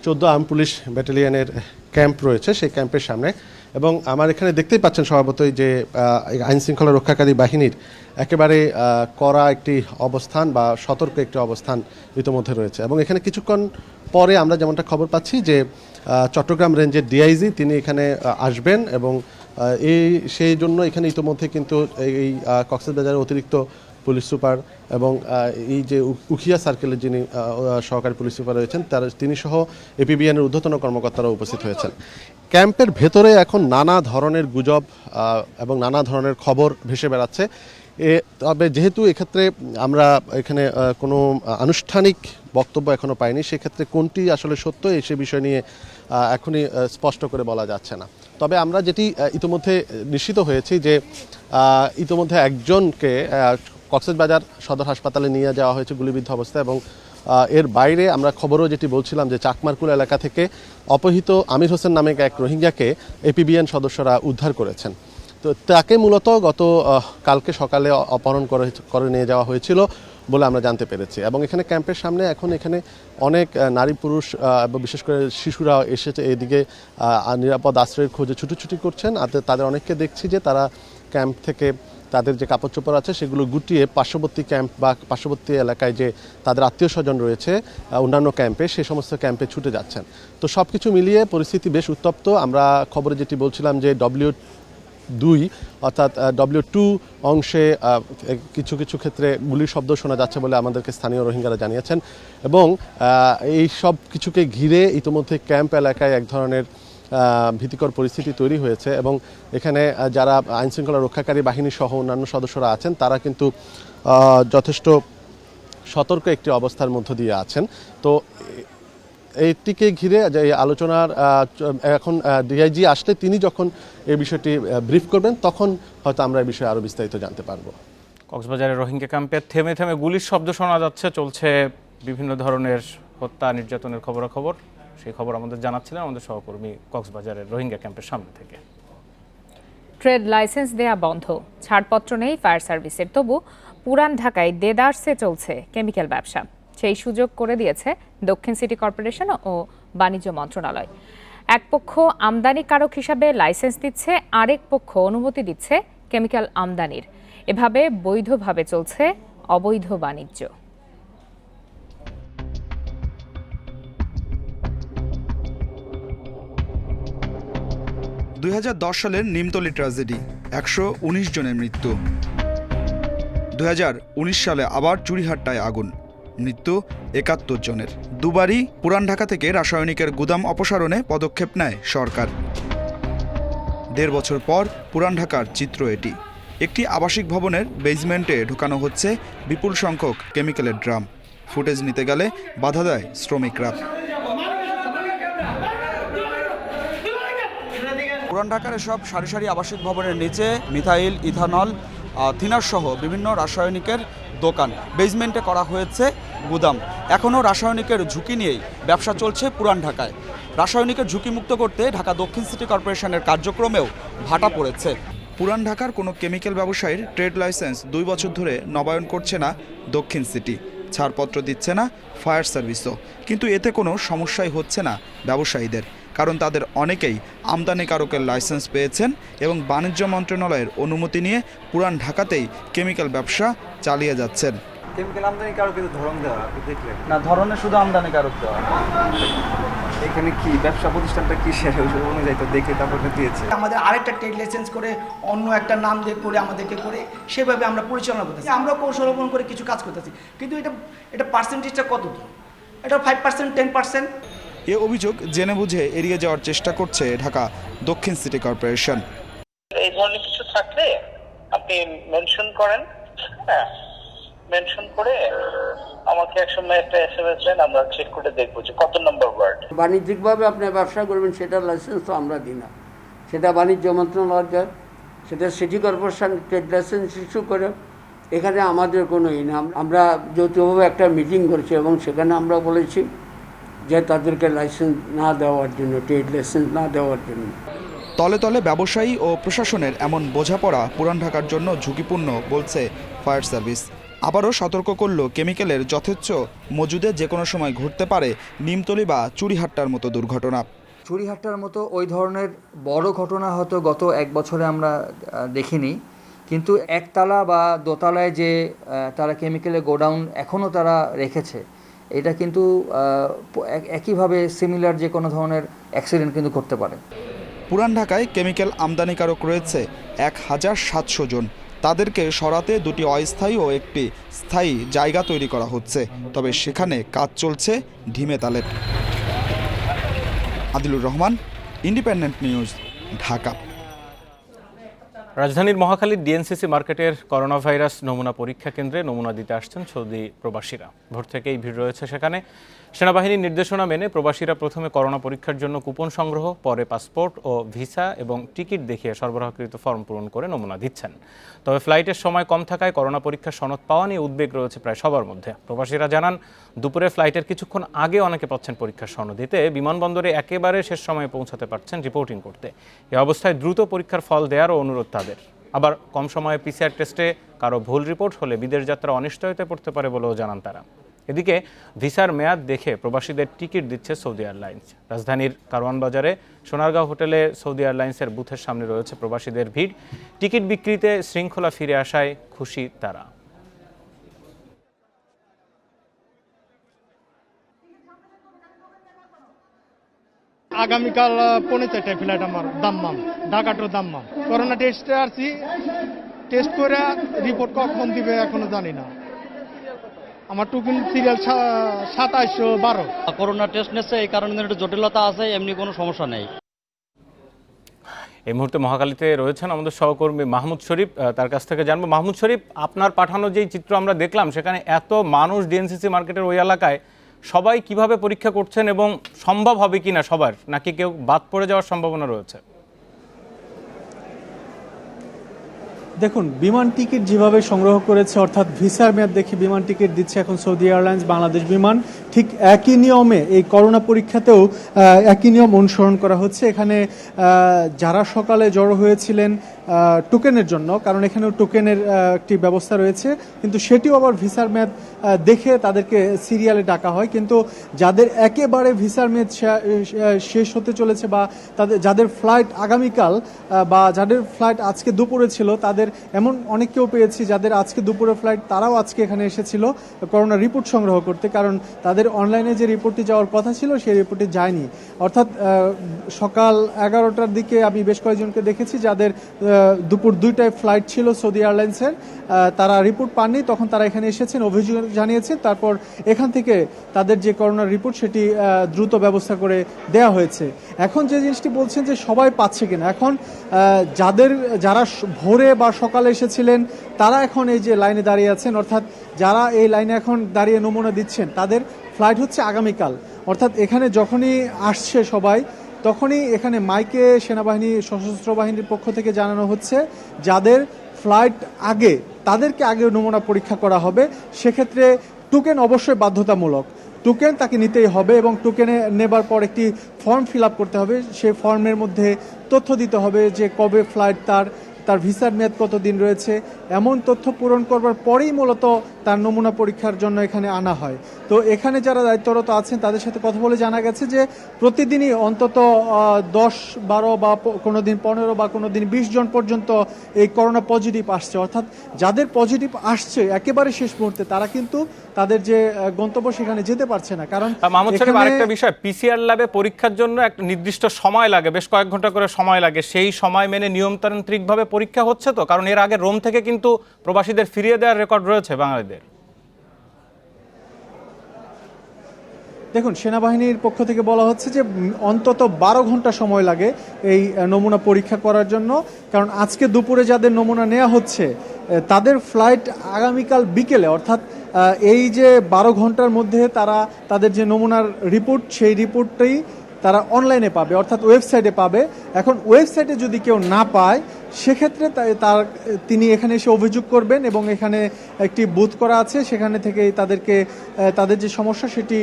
14 আর্ম পুলিশ ব্যাটালিয়নের ক্যাম্প রয়েছে সেই ক্যাম্পের সামনে। এবং আমার এখানে দেখতেই পাচ্ছেন স্বভাবতই যে আইনশৃঙ্খলা রক্ষাকারী বাহিনীর একেবারে কড়া একটি অবস্থান বা সতর্ক একটি অবস্থান ইতিমধ্যে রয়েছে। এবং এখানে কিছুক্ষণ পরে আমরা যেমনটা খবর পাচ্ছি যে চট্টগ্রাম রেঞ্জের DIG তিনি এখানে আসবেন এবং সেই জন্য এখানে ইতিমধ্যে কিন্তু এই কক্সবাজারের অতিরিক্ত পুলিশ সুপার এবং এই যে উখিয়া সার্কেলের যিনি সহকারী পুলিশ সুপার রয়েছেন তিনি সহ APBN-এর ঊর্ধ্বতন কর্মকর্তারা উপস্থিত হয়েছেন। ক্যাম্পের ভেতরে এখন নানা ধরনের গুজব এবং নানা ধরনের খবর ভেসে বেড়াচ্ছে। তবে যেহেতু এক্ষেত্রে আমরা এখানে কোনো আনুষ্ঠানিক বক্তব্য এখনও পাইনি, সেক্ষেত্রে কোনটি আসলে সত্য সে বিষয় নিয়ে এখনই স্পষ্ট করে বলা যাচ্ছে না। তবে আমরা যেটি ইতিমধ্যে নিশ্চিত হয়েছি যে ইতিমধ্যে একজনকে কক্সবাজার সদর হাসপাতালে নিয়ে যাওয়া হয়েছে গুলিবিদ্ধ অবস্থায়। এবং এর বাইরে আমরা খবরও যেটি বলছিলাম যে চাকমারকুল এলাকা থেকে অপহৃত আমির হোসেন নামে এক রোহিঙ্গাকে APBN সদস্যরা উদ্ধার করেছেন। তো তাকে মূলত কালকে সকালে অপহরণ করে নিয়ে যাওয়া হয়েছিল বলে আমরা জানতে পেরেছি। এবং এখানে ক্যাম্পের সামনে এখন এখানে অনেক নারী পুরুষ বিশেষ করে শিশুরা এসেছে এদিকে নিরাপদ আশ্রয়ের খোঁজে ছুটোছুটি করছেন। তাদের অনেককে দেখছি যে তারা ক্যাম্প থেকে তাদের যে কাপড় চোপড় আছে সেগুলো গুটিয়ে পার্শ্ববর্তী ক্যাম্প বা পার্শ্ববর্তী এলাকায় যে তাদের আত্মীয় স্বজন রয়েছে অন্যান্য ক্যাম্পে, সেই সমস্ত ক্যাম্পে ছুটে যাচ্ছেন। তো সব কিছু মিলিয়ে পরিস্থিতি বেশ উত্তপ্ত। আমরা খবরে যেটি বলছিলাম যে W2 অর্থাৎ W2 অংশে কিছু কিছু ক্ষেত্রে গুলির শব্দ শোনা যাচ্ছে বলে আমাদেরকে স্থানীয় রোহিঙ্গারা জানিয়েছেন। এবং এই সব কিছুকে ঘিরে ইতিমধ্যে ক্যাম্প এলাকায় এক ধরনের ভীতিকর পরিস্থিতি তৈরি হয়েছে এবং এখানে যারা আইনশৃঙ্খলা রক্ষাকারী বাহিনী সহ অন্যান্য সদস্যরা আছেন তারা কিন্তু যথেষ্ট সতর্ক একটি অবস্থার মধ্য দিয়ে আছেন। তো এইটিকে ঘিরে যে আলোচনার এখন ডিআইজি আসলে তিনি যখন এই বিষয়টি ব্রিফ করবেন তখন হয়তো আমরা এই বিষয়ে আরও বিস্তারিত জানতে পারবো। কক্সবাজারের রোহিঙ্গা ক্যাম্পে থেমে থেমে গুলির শব্দ শোনা যাচ্ছে, চলছে বিভিন্ন ধরনের হত্যা নির্যাতনের খবরাখবর। সেই খবর আমাদের জানাচ্ছিলেন আমাদের সহকর্মী কক্সবাজারের রোহিঙ্গা ক্যাম্পের সামনে থেকে। ট্রেড লাইসেন্স দেয়া বন্ধ, ছাড়পত্র নেই ফায়ার সার্ভিসের, তবু পুরান ঢাকায় দেদারসে চলছে কেমিক্যাল ব্যবসা। সেই সুযোগ করে দিয়েছে দক্ষিণ সিটি কর্পোরেশন ও বাণিজ্য মন্ত্রণালয়। এক পক্ষ আমদানিকারক হিসাবে লাইসেন্স দিচ্ছে, আরেক পক্ষ অনুমতি দিচ্ছে কেমিক্যাল আমদানির। এভাবে বৈধভাবে চলছে অবৈধ বাণিজ্য। 2010 সালের নিমতলী ট্র্যাজেডি, 119 জনের মৃত্যু। 2019 সালে আবার চুড়িহাট্টায় আগুন, মৃত্যু 71 জনের। দুবারই পুরান ঢাকা থেকে রাসায়নিকের গুদাম অপসারণে পদক্ষেপ নেয় সরকার। 1.5 বছর পর পুরান ঢাকার চিত্র এটি। একটি আবাসিক ভবনের বেজমেন্টে ঢোকানো হচ্ছে বিপুল সংখ্যক কেমিক্যালের ড্রাম। ফুটেজ নিতে গেলে বাধা দেয় শ্রমিকরা। পুরান ঢাকার এসব সারি সারি আবাসিক ভবনের নিচে মিথাইল, ইথানল, থিনার সহ বিভিন্ন রাসায়নিকের দোকান। বেজমেন্টে করা হয়েছে গুদাম। এখনও রাসায়নিকের ঝুঁকি নিয়েই ব্যবসা চলছে পুরান ঢাকায়। রাসায়নিকের ঝুঁকিমুক্ত করতে ঢাকা দক্ষিণ সিটি কর্পোরেশনের কার্যক্রমেও ভাটা পড়েছে। পুরান ঢাকার কোনো কেমিক্যাল ব্যবসায়ীর ট্রেড লাইসেন্স 2 বছর ধরে নবায়ন করছে না দক্ষিণ সিটি। ছাড়পত্র দিচ্ছে না ফায়ার সার্ভিসও। কিন্তু এতে কোনো সমস্যাই হচ্ছে না ব্যবসায়ীদের, কারণ তাদের অনেকেই আমদানিকারকের লাইসেন্স পেয়েছেন এবং বাণিজ্য মন্ত্রণালয়ের অনুমতি নিয়ে পুরান ঢাকাতেই কেমিক্যাল ব্যবসা চালিয়ে যাচ্ছেন। কেমিক্যাল আমদানিকারকের ধরন দেওয়া দেখলেন না, ধরনে শুধু আমদানিকারক দেওয়া। এখানে কি ব্যবসা প্রতিষ্ঠানটা কি শেষ অনুযায়ী তো দেখে তারপরে দিয়েছে। আমাদের আরেকটা ট্রেড লাইসেন্স করে অন্য একটা নাম দিয়ে করে আমাদেরকে করে সেভাবে আমরা পরিচালনা করতেছি। আমরা কৌশল অবলম্বন করে কিছু কাজ করতেছি, কিন্তু এটা পার্সেন্টেজটা কত? এটা 5%, 10%। এ অভিযোগ জেনে বুঝে এড়িয়ে যাওয়ার চেষ্টা করছে ঢাকা দক্ষিণ সিটি কর্পোরেশন। এই ধরনের কিছু থাকলে আপনি মেনশন করেন, হ্যাঁ, মেনশন করে আমাকে একসময় একটা SMS দেন, আমরা চেক করে দেখবো যে কত নম্বর ওয়ার্ড। বাণিজ্যিকভাবে আপনি ব্যবসা করবেন সেটার লাইসেন্স তো আমরা দিই না, সেটা বাণিজ্য মন্ত্রণালয় দেয়, সেটা city corporation trade licence issue করে। এখানে আমাদের কোনো ইনাম, আমরা যৌথভাবে একটা মিটিং করছি এবং সেখানে আমরা বলেছি যে তাদেরকে লাইসেন্স না দেওয়ার জন্য, ট্রেড লাইসেন্স না দেওয়ার জন্য। তলে তলে ব্যবসায়ী ও প্রশাসনের এমন বোঝাপড়া পুরান ঢাকার জন্য ঝুঁকিপূর্ণ বলছে ফায়ার সার্ভিস। আবারও সতর্ক করল কেমিক্যালের যথেচ্ছ মজুদে যে কোনো সময় ঘটতে পারে নিমতলী বা চুড়িহাট্টার মতো দুর্ঘটনা। চুড়িহাট্টার মতো ওই ধরনের বড় ঘটনা হয়তো গত 1 বছরে আমরা দেখিনি, কিন্তু একতলা বা দোতলায় যে তারা কেমিক্যালের গোডাউন এখনও তারা রেখেছে, এটা কিন্তু একইভাবে সিমিলার যে কোনো ধরনের অ্যাক্সিডেন্ট কিন্তু করতে পারে। পুরান ঢাকায় কেমিক্যাল আমদানিকারক রয়েছে 1700 জন। তাদেরকে সরাতে 2টি অস্থায়ী ও একটি স্থায়ী জায়গা তৈরি করা হচ্ছে, তবে সেখানে কাজ চলছে ঢিমে তালে। Adilur Rahman, independent news, Dhaka. রাজধানীর মহাখালীর ডিএনসিসি মার্কেটের করোনা ভাইরাস নমুনা পরীক্ষা কেন্দ্রে নমুনা দিতে আসছেন সৌদি প্রবাসীরা। ভোর থেকেই ভিড় রয়েছে সেখানে। সেনাবাহিনীর নির্দেশনা মেনে প্রবাসীরা প্রথমে করোনা পরীক্ষার জন্য কুপন সংগ্রহ, পরে পাসপোর্ট ও ভিসা এবং টিকিট দেখিয়ে সরবরাহকৃত ফর্ম পূরণ করে নমুনা দিচ্ছেন। তবে ফ্লাইটের সময় কম থাকায় করোনা পরীক্ষার সনদ পাওয়া নিয়ে উদ্বেগ রয়েছে প্রায় সবার মধ্যে। প্রবাসীরা জানান, দুপুরে ফ্লাইটের কিছুক্ষণ আগে অনেকে পাচ্ছেন পরীক্ষার সনদ দিতে, বিমানবন্দরে একেবারে শেষ সময়ে পৌঁছাতে পারছেন রিপোর্টিং করতে। এ অবস্থায় দ্রুত পরীক্ষার ফল দেওয়ারও অনুরোধ তাদের। আবার কম সময়ে পিসিআর টেস্টে কারো ভুল রিপোর্ট হলে বিদেশ যাত্রা অনিশ্চয়তায় পড়তে পারে বলেও জানান তারা। এদিকে ভিসার মেয়াদ দেখে প্রবাসীদের টিকিট দিচ্ছে সৌদি এয়ারলাইন্স। রাজধানীর কারওয়ান বাজারে সোনারগাঁও হোটেলে সৌদি এয়ারলাইন্সের বুথের সামনে রয়েছে প্রবাসীদের ভিড়। টিকিট বিক্রিতে শৃঙ্খলা ফিরে আসায় খুশি তারা। আগামীকাল 4:30 ফ্লাইট আমার দাম্মাম, ঢাকা টু দাম্মাম। করোনা টেস্টে আসছি, টেস্ট করে রিপোর্ট কখন দিবে এখনো জানি না। আমার টোকেন সিরিয়াল 2712। করোনা টেস্ট নিচ্ছে, এই কারণে একটু জটিলতা আছে, এমনি কোনো সমস্যা নেই। এই মুহূর্তে মহাখালীতে রয়েছেন আমাদের সহকর্মী মাহমুদ শরীফ, তার কাছ থেকে জানবো। মাহমুদ শরীফ, আপনার পাঠানো যেই চিত্র আমরা দেখলাম, সেখানে এত মানুষ ডিএনসিসি মার্কেটের ওই এলাকায়, সবাই কিভাবে পরীক্ষা করছেন এবং সম্ভব হবে কিনা সবার, নাকি কেউ বাদ পড়ে যাওয়ার সম্ভাবনা রয়েছে? দেখুন, বিমান টিকিট যেভাবে সংগ্রহ করেছে, অর্থাৎ ভিসার মেয়াদ দেখে বিমান টিকিট দিচ্ছে এখন সৌদি এয়ারলাইন্স, বাংলাদেশ বিমান, ঠিক একই নিয়মে এই করোনা পরীক্ষাতেও একই নিয়ম অনুসরণ করা হচ্ছে। এখানে যারা সকালে জড়ো হয়েছিলেন টোকেনের জন্য, কারণ এখানেও টোকেনের একটি ব্যবস্থা রয়েছে, কিন্তু সেটিও আবার ভিসার মেয়াদ দেখে তাদেরকে সিরিয়ালে ডাকা হয়। কিন্তু যাদের একেবারে ভিসার মেয়াদ শেষ হতে চলেছে বা যাদের ফ্লাইট আগামীকাল বা যাদের ফ্লাইট আজকে দুপুরে ছিল, তাদের এমন অনেককেও পেয়েছি যাদের আজকে দুপুরে ফ্লাইট, তারাও আজকে এখানে এসেছিল করোনা রিপোর্ট সংগ্রহ করতে, কারণ তাদের অনলাইনে যে রিপোর্টটি যাওয়ার কথা ছিল সেই রিপোর্টটি যায়নি। অর্থাৎ সকাল 11টার দিকে আমি বেশ কয়েকজনকে দেখেছি যাদের দুপুর 2টায় ফ্লাইট ছিল সৌদি এয়ারলাইন্সের, তারা রিপোর্ট পাননি, তখন তারা এখানে এসেছেন, অভিযোগ জানিয়েছেন, তারপর এখান থেকে তাদের যে করোনার রিপোর্ট সেটি দ্রুত ব্যবস্থা করে দেয়া হয়েছে। এখন যে জিনিসটি বলছেন যে সবাই পাচ্ছে কিনা, এখন যারা ভোরে বা সকালে এসেছিলেন তারা এখন এই যে লাইনে দাঁড়িয়ে আছেন, অর্থাৎ যারা এই লাইনে এখন দাঁড়িয়ে নমুনা দিচ্ছেন তাদের ফ্লাইট হচ্ছে আগামীকাল। অর্থাৎ এখানে যখনই আসছে সবাই, তখনই এখানে মাইকে সেনাবাহিনী, সশস্ত্র বাহিনীর পক্ষ থেকে জানানো হচ্ছে যাদের ফ্লাইট আগে, তাদেরকে আগে নমুনা পরীক্ষা করা হবে। সেক্ষেত্রে টোকেন অবশ্যই বাধ্যতামূলক, টোকেন তাকে নিতেই হবে এবং টোকেনে নেবার পর একটি ফর্ম ফিল আপ করতে হবে। সেই ফর্মের মধ্যে তথ্য দিতে হবে যে কবে ফ্লাইট, তার ভিসার মেয়াদ কতদিন রয়েছে, এমন তথ্য পূরণ করবার পরেই মূলত তার নমুনা পরীক্ষার জন্য এখানে আনা হয়। তো এখানে যারা দায়িত্বরত আছেন তাদের সাথে কথা বলে জানা গেছে যে প্রতিদিনই অন্তত 10-12 বা কোনো দিন 15 বা কোনো দিন 20 জন পর্যন্ত এই করোনা পজিটিভ আসছে। অর্থাৎ যাদের পজিটিভ আসছে একেবারে শেষ মুহূর্তে, তারা কিন্তু তাদের যে গন্তব্য সেখানে যেতে পারছে না। কারণ মাহমুদ শরীফ, আরেকটা বিষয়, পিসিআর ল্যাবে পরীক্ষার জন্য একটা নির্দিষ্ট সময় লাগে, বেশ কয়েক ঘন্টা করে সময় লাগে, সেই সময় মেনে নিয়মতান্ত্রিকভাবে পরীক্ষা হচ্ছে তো? কারণ এর আগে রোম থেকে কিন্তু প্রবাসীদের ফিরিয়ে দেওয়ার রেকর্ড রয়েছে বাঙালিদের। দেখুন, সেনাবাহিনীর পক্ষ থেকে বলা হচ্ছে যে অন্তত 12 ঘন্টা সময় লাগে এই নমুনা পরীক্ষা করার জন্য, কারণ আজকে দুপুরে যাদের নমুনা নেওয়া হচ্ছে তাদের ফ্লাইট আগামীকাল বিকেলে, অর্থাৎ এই যে 12 ঘন্টার মধ্যে তারা তাদের যে নমুনার রিপোর্ট, সেই রিপোর্টটাই তারা অনলাইনে পাবে, অর্থাৎ ওয়েবসাইটে পাবে। এখন ওয়েবসাইটে যদি কেউ না পায়, সেক্ষেত্রে তিনি এখানে এসে অভিযোগ করবেন এবং এখানে একটি বুথ করা আছে, সেখানে থেকেই তাদের যে সমস্যা সেটি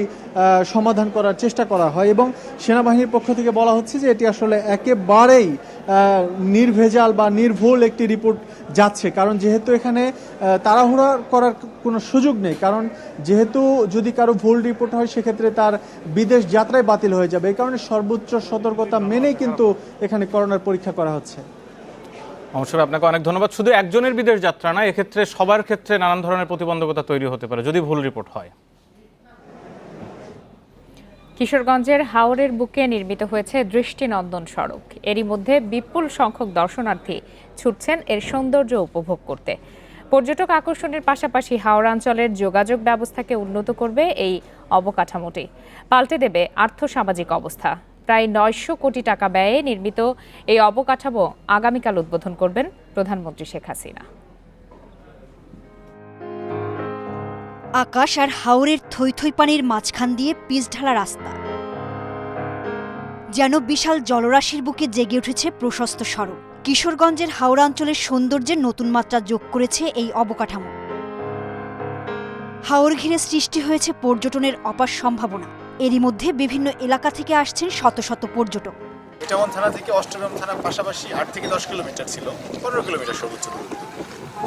সমাধান করার চেষ্টা করা হয়। এবং সেনাবাহিনীর পক্ষ থেকে বলা হচ্ছে যে এটি আসলে একেবারেই নির্ভেজাল বা নির্ভুল একটি রিপোর্ট যাচ্ছে, কারণ যেহেতু এখানে তাড়াহুড়া করার কোনো সুযোগ নেই, কারণ যেহেতু যদি কারো ভুল রিপোর্ট হয় সেক্ষেত্রে তার বিদেশ যাত্রাই বাতিল হয়ে যাবে। এই কারণে সর্বোচ্চ সতর্কতা মেনেই কিন্তু এখানে করোনার পরীক্ষা করা হচ্ছে। অবশ্যই আপনাকে অনেক ধন্যবাদ। শুধু একজনের বিদেশ যাত্রা না, এক্ষেত্রে সবার ক্ষেত্রে নানান ধরনের প্রতিবন্ধকতা তৈরি হতে পারে যদি ভুল রিপোর্ট হয়। কিশোরগঞ্জের হাওরের বুকে নির্মিত হয়েছে দৃষ্টিনন্দন সড়ক। এরই মধ্যে বিপুল সংখ্যক দর্শনার্থী ছুটছেন এর সৌন্দর্য উপভোগ করতে। পর্যটক আকর্ষণের পাশাপাশি হাওড় অঞ্চলের যোগাযোগ ব্যবস্থাকে উন্নত করবে এই অবকাঠামোটি, পাল্টে দেবে আর্থসামাজিক অবস্থা। প্রায় 900 কোটি টাকা ব্যয়ে নির্মিত এই অবকাঠামো আগামীকাল উদ্বোধন করবেন প্রধানমন্ত্রী শেখ হাসিনা। আকাশ আর হাওরের থই থই পানির মাঝখান দিয়ে পিচ ঢালা রাস্তা, যেন বিশাল জলরাশির বুকে জেগে উঠেছে প্রশস্ত সড়ক। কিশোরগঞ্জের হাওড়া অঞ্চলের সৌন্দর্যের নতুন মাত্রা যোগ করেছে এই অবকাঠামো। হাওর ঘিরে সৃষ্টি হয়েছে পর্যটনের অপার সম্ভাবনা। এরই মধ্যে বিভিন্ন এলাকা থেকে আসছেন শত শত পর্যটক। মিঠামন থানা থেকে অষ্টগ্রাম থানার পাশাপাশি 8 থেকে 10 কিলোমিটার ছিল, 15 কিলোমিটার সর্বোচ্চ দূরত্ব।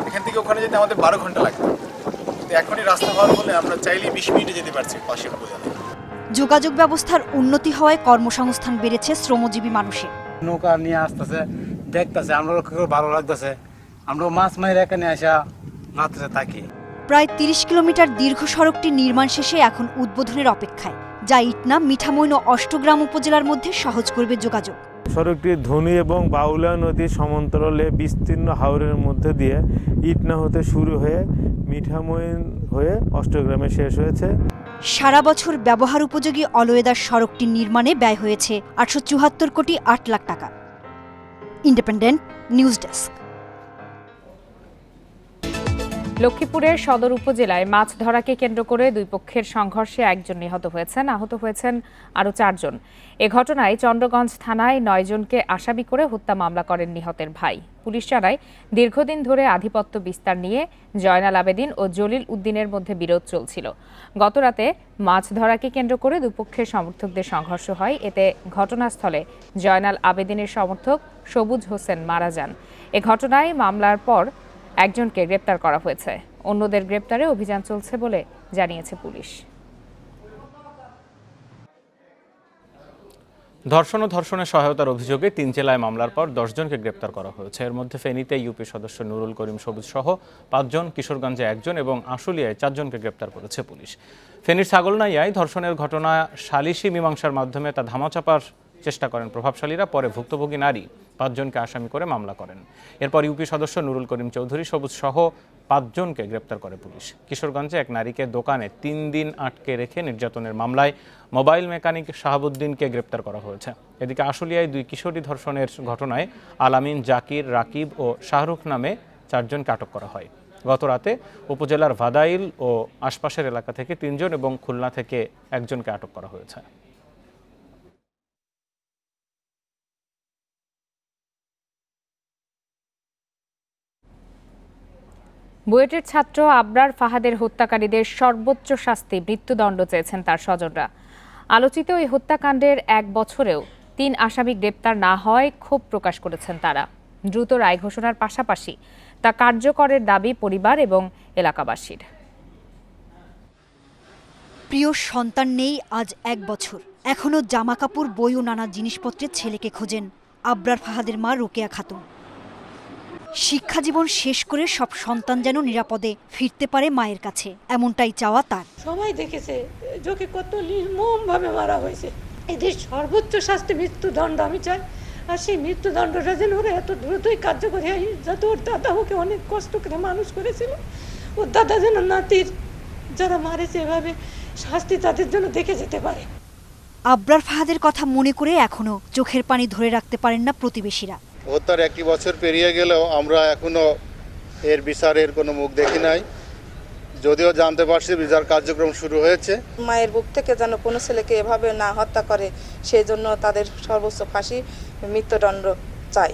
এখান থেকে ওখানে যেতে আমাদের 12 ঘন্টা লাগতো, তো এখনই রাস্তা হওয়ার ফলে আমরা চাইলেই 20 মিনিটে যেতে পারছি পাশের উপজেলায়। যোগাযোগ ব্যবস্থার উন্নতি হওয়ায় কর্মসংস্থান বেড়েছে শ্রমজীবী মানুষের। নৌকা নিয়ে আসতেছে, দেখতেছে, আমরা খুব ভালো লাগতেছে। আমরা মাছ মাইরে এখানে আসা রাত্রে থাকি। প্রায় 30 কিলোমিটার দীর্ঘ সড়কটি নির্মাণ শেষে এখন উদ্বোধনের অপেক্ষায়, যা ইটনা, মিঠামইন ও অষ্টগ্রাম উপজেলার মধ্যে সহজ করবে যোগাযোগ। সড়কটি ধনী এবং বাউলা নদীর সমান্তরালে বিস্তীর্ণ হাওরের মধ্যে দিয়ে ইটনা হতে শুরু হয়ে মিঠামইন হয়ে অষ্টগ্রামে শেষ হয়েছে। সারা বছর ব্যবহার উপযোগী অলওয়েদার সড়কটি নির্মাণে ব্যয় হয়েছে 874 কোটি 8 লাখ টাকা। Independent news desk. লক্ষ্মীপুরের সদর উপজেলায় মাছ ধরাকে কেন্দ্র করে দুই পক্ষের সংঘর্ষে একজন নিহত হয়েছেন, আহত হয়েছেন আরও 4 জন। এ ঘটনায় চন্দ্রগঞ্জ থানায় 9 জনকে আসামি করে হত্যা মামলা করেন নিহতের ভাই। পুলিশ জানায়, দীর্ঘদিন ধরে আধিপত্য বিস্তার নিয়ে জয়নাল আবেদিন ও জলিল উদ্দিনের মধ্যে বিরোধ চলছিল। গতরাতে মাছ ধরাকে কেন্দ্র করে দুপক্ষের সমর্থকদের সংঘর্ষ হয়। এতে ঘটনাস্থলে জয়নাল আবেদিনের সমর্থক সবুজ হোসেন মারা যান। এ ঘটনায় মামলার পর একজনকে গ্রেপ্তার করা হয়েছে। অন্যদের গ্রেপ্তারে অভিযান চলছে বলে জানিয়েছে পুলিশ। ধর্ষণ ও ধর্ষণের সহায়তার অভিযোগে 3 জেলায় মামলার পর 10 জনকে গ্রেপ্তার করা হয়েছে। এর মধ্যে ফেনীতে ইউপি সদস্য নুরুল করিম সবুজ সহ 5 জন, কিশোরগঞ্জে 1 জন এবং আশুলিয়ায় 4 জনকে গ্রেপ্তার করেছে পুলিশ। ফেনীর ছাগলনাইয়ায় ধর্ষণের ঘটনা সালিশি মীমাংসার মাধ্যমে তা ধামাচাপার চেষ্টা করেন প্রভাবশালীরা। পরে ভুক্তভোগী নারী 5 জনকে আসামি করে মামলা করেন। এরপর ইউপি সদস্য নুরুল করিম চৌধুরী সবুজ সহ 5 জনকে গ্রেপ্তার করে পুলিশ। কিশোরগঞ্জে এক নারীকে দোকানে 3 দিন আটকে রেখে নির্যাতনের মামলায় মোবাইল মেকানিক শাহাবুদ্দিনকে গ্রেপ্তার করা হয়েছে। এদিকে আশুলিয়ায় 2 কিশোরী ধর্ষণের ঘটনায় আলামিন, জাকির, রাকিব ও শাহরুখ নামে 4 জনকে আটক করা হয়। গত রাতে উপজেলার ভাদাইল ও আশপাশের এলাকা থেকে 3 জন এবং খুলনা থেকে 1 জনকে আটক করা হয়েছে। বুয়েটের ছাত্র আবরার ফাহাদের হত্যাকারীদের সর্বোচ্চ শাস্তি মৃত্যুদণ্ড চেয়েছেন তার স্বজনরা। আলোচিত এই হত্যাকাণ্ডের 1 বছরেও 3 আসামি গ্রেপ্তার না হয় ক্ষোভ প্রকাশ করেছেন তারা। দ্রুত রায় ঘোষণার পাশাপাশি তা কার্যকরের দাবি পরিবার এবং এলাকাবাসীর। প্রিয় সন্তান নেই আজ 1 বছর, এখনো জামা কাপড়, বই ও নানা জিনিসপত্রে ছেলেকে খোঁজেন আবরার ফাহাদের মা রোকেয়া খাতুন। শিক্ষা জীবন শেষ করে সব সন্তান যেন নিরাপদে ফিরতে পারে মায়ের কাছে, এমনটাই চাওয়া তার। সবাই দেখেছে যোকে কত নির্মমভাবে মারা হয়েছে। এদের সর্বোচ্চ শাস্তি মৃত্যুদণ্ড আমি চাই। আর সেই মৃত্যুদণ্ডটা যেন ওরা এত দ্রুতই কার্যকরী হয়, যাতে ওর দাদা ওকে অনেক কষ্ট করে মানুষ করেছিল। ওর দাদা যেন নাতির যারা মারেছে এভাবে শাস্তি তাদের জন্য দেখে যেতে পারে। আবরার ফাহাদের কথা মনে করে এখনো চোখের পানি ধরে রাখতে পারেন না প্রতিবেশীরা। হত্যার 1 বছর পেরিয়ে গেলেও আমরা এখনো এর বিচারের কোনো মুখ দেখি নাই। যদিও জানতে পারছি বিচার কার্যক্রম শুরু হয়েছে। মায়ের বুক থেকে যেন কোনো ছেলেকে এভাবে না হত্যা করে, সেই জন্য তাদের সর্বোচ্চ ফাঁসি মৃত্যুদণ্ড চাই।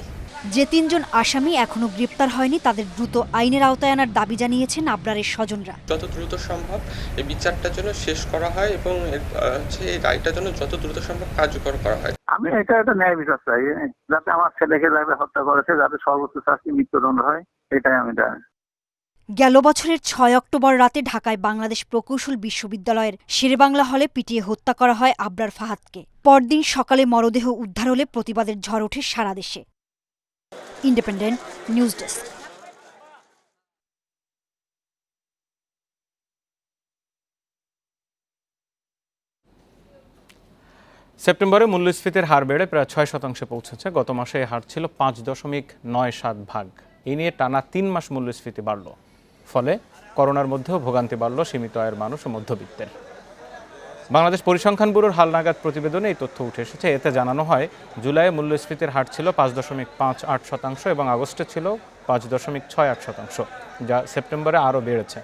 যে 3 জন আসামি এখনো গ্রেপ্তার হয়নি তাদের দ্রুত আইনের আওতায় আনার দাবি জানিয়েছেন আবরারের স্বজনরা। যত দ্রুত সম্ভব এই বিচারটা যেন শেষ করা হয় এবং এই রায়টা যেন যত দ্রুত সম্ভব কার্যকর করা হয়। আমি এটা একটা ন্যায় বিচার চাই, যাতে আমার ছেলেকে যাতে হত্যা করেছে যাতে সর্বোচ্চ শাস্তি মৃত্যুদণ্ড হয়, এটাই আমি চাই। গেল বছরের 6 অক্টোবর রাতে ঢাকায় বাংলাদেশ প্রকৌশল বিশ্ববিদ্যালয়ের শেরেবাংলা হলে পিটিয়ে হত্যা করা হয় আবরার ফাহাদকে। পরদিন সকালে মরদেহ উদ্ধার হলে প্রতিবাদের ঝড় ওঠে সারা দেশে। Independent news desk. সেপ্টেম্বরে মূল্যস্ফীতির হার বেড়ে প্রায় 6% পৌঁছেছে। গত মাসে এই হার ছিল 5.97 এই নিয়ে টানা 3 মাস মূল্যস্ফীতি বাড়ল। ফলে করোনার মধ্যেও ভোগান্তি বাড়ল সীমিত আয়ের মানুষ ও মধ্যবিত্তের। বাংলাদেশ পরিসংখ্যান ব্যুরোর হালনাগাদ প্রতিবেদনে এই তথ্য উঠে এসেছে। এতে জানানো হয়, জুলাইয়ে মূল্যস্ফীতির হার ছিল 5.58% এবং আগস্টে ছিল 5.68%, যা সেপ্টেম্বরে আরও বেড়েছে।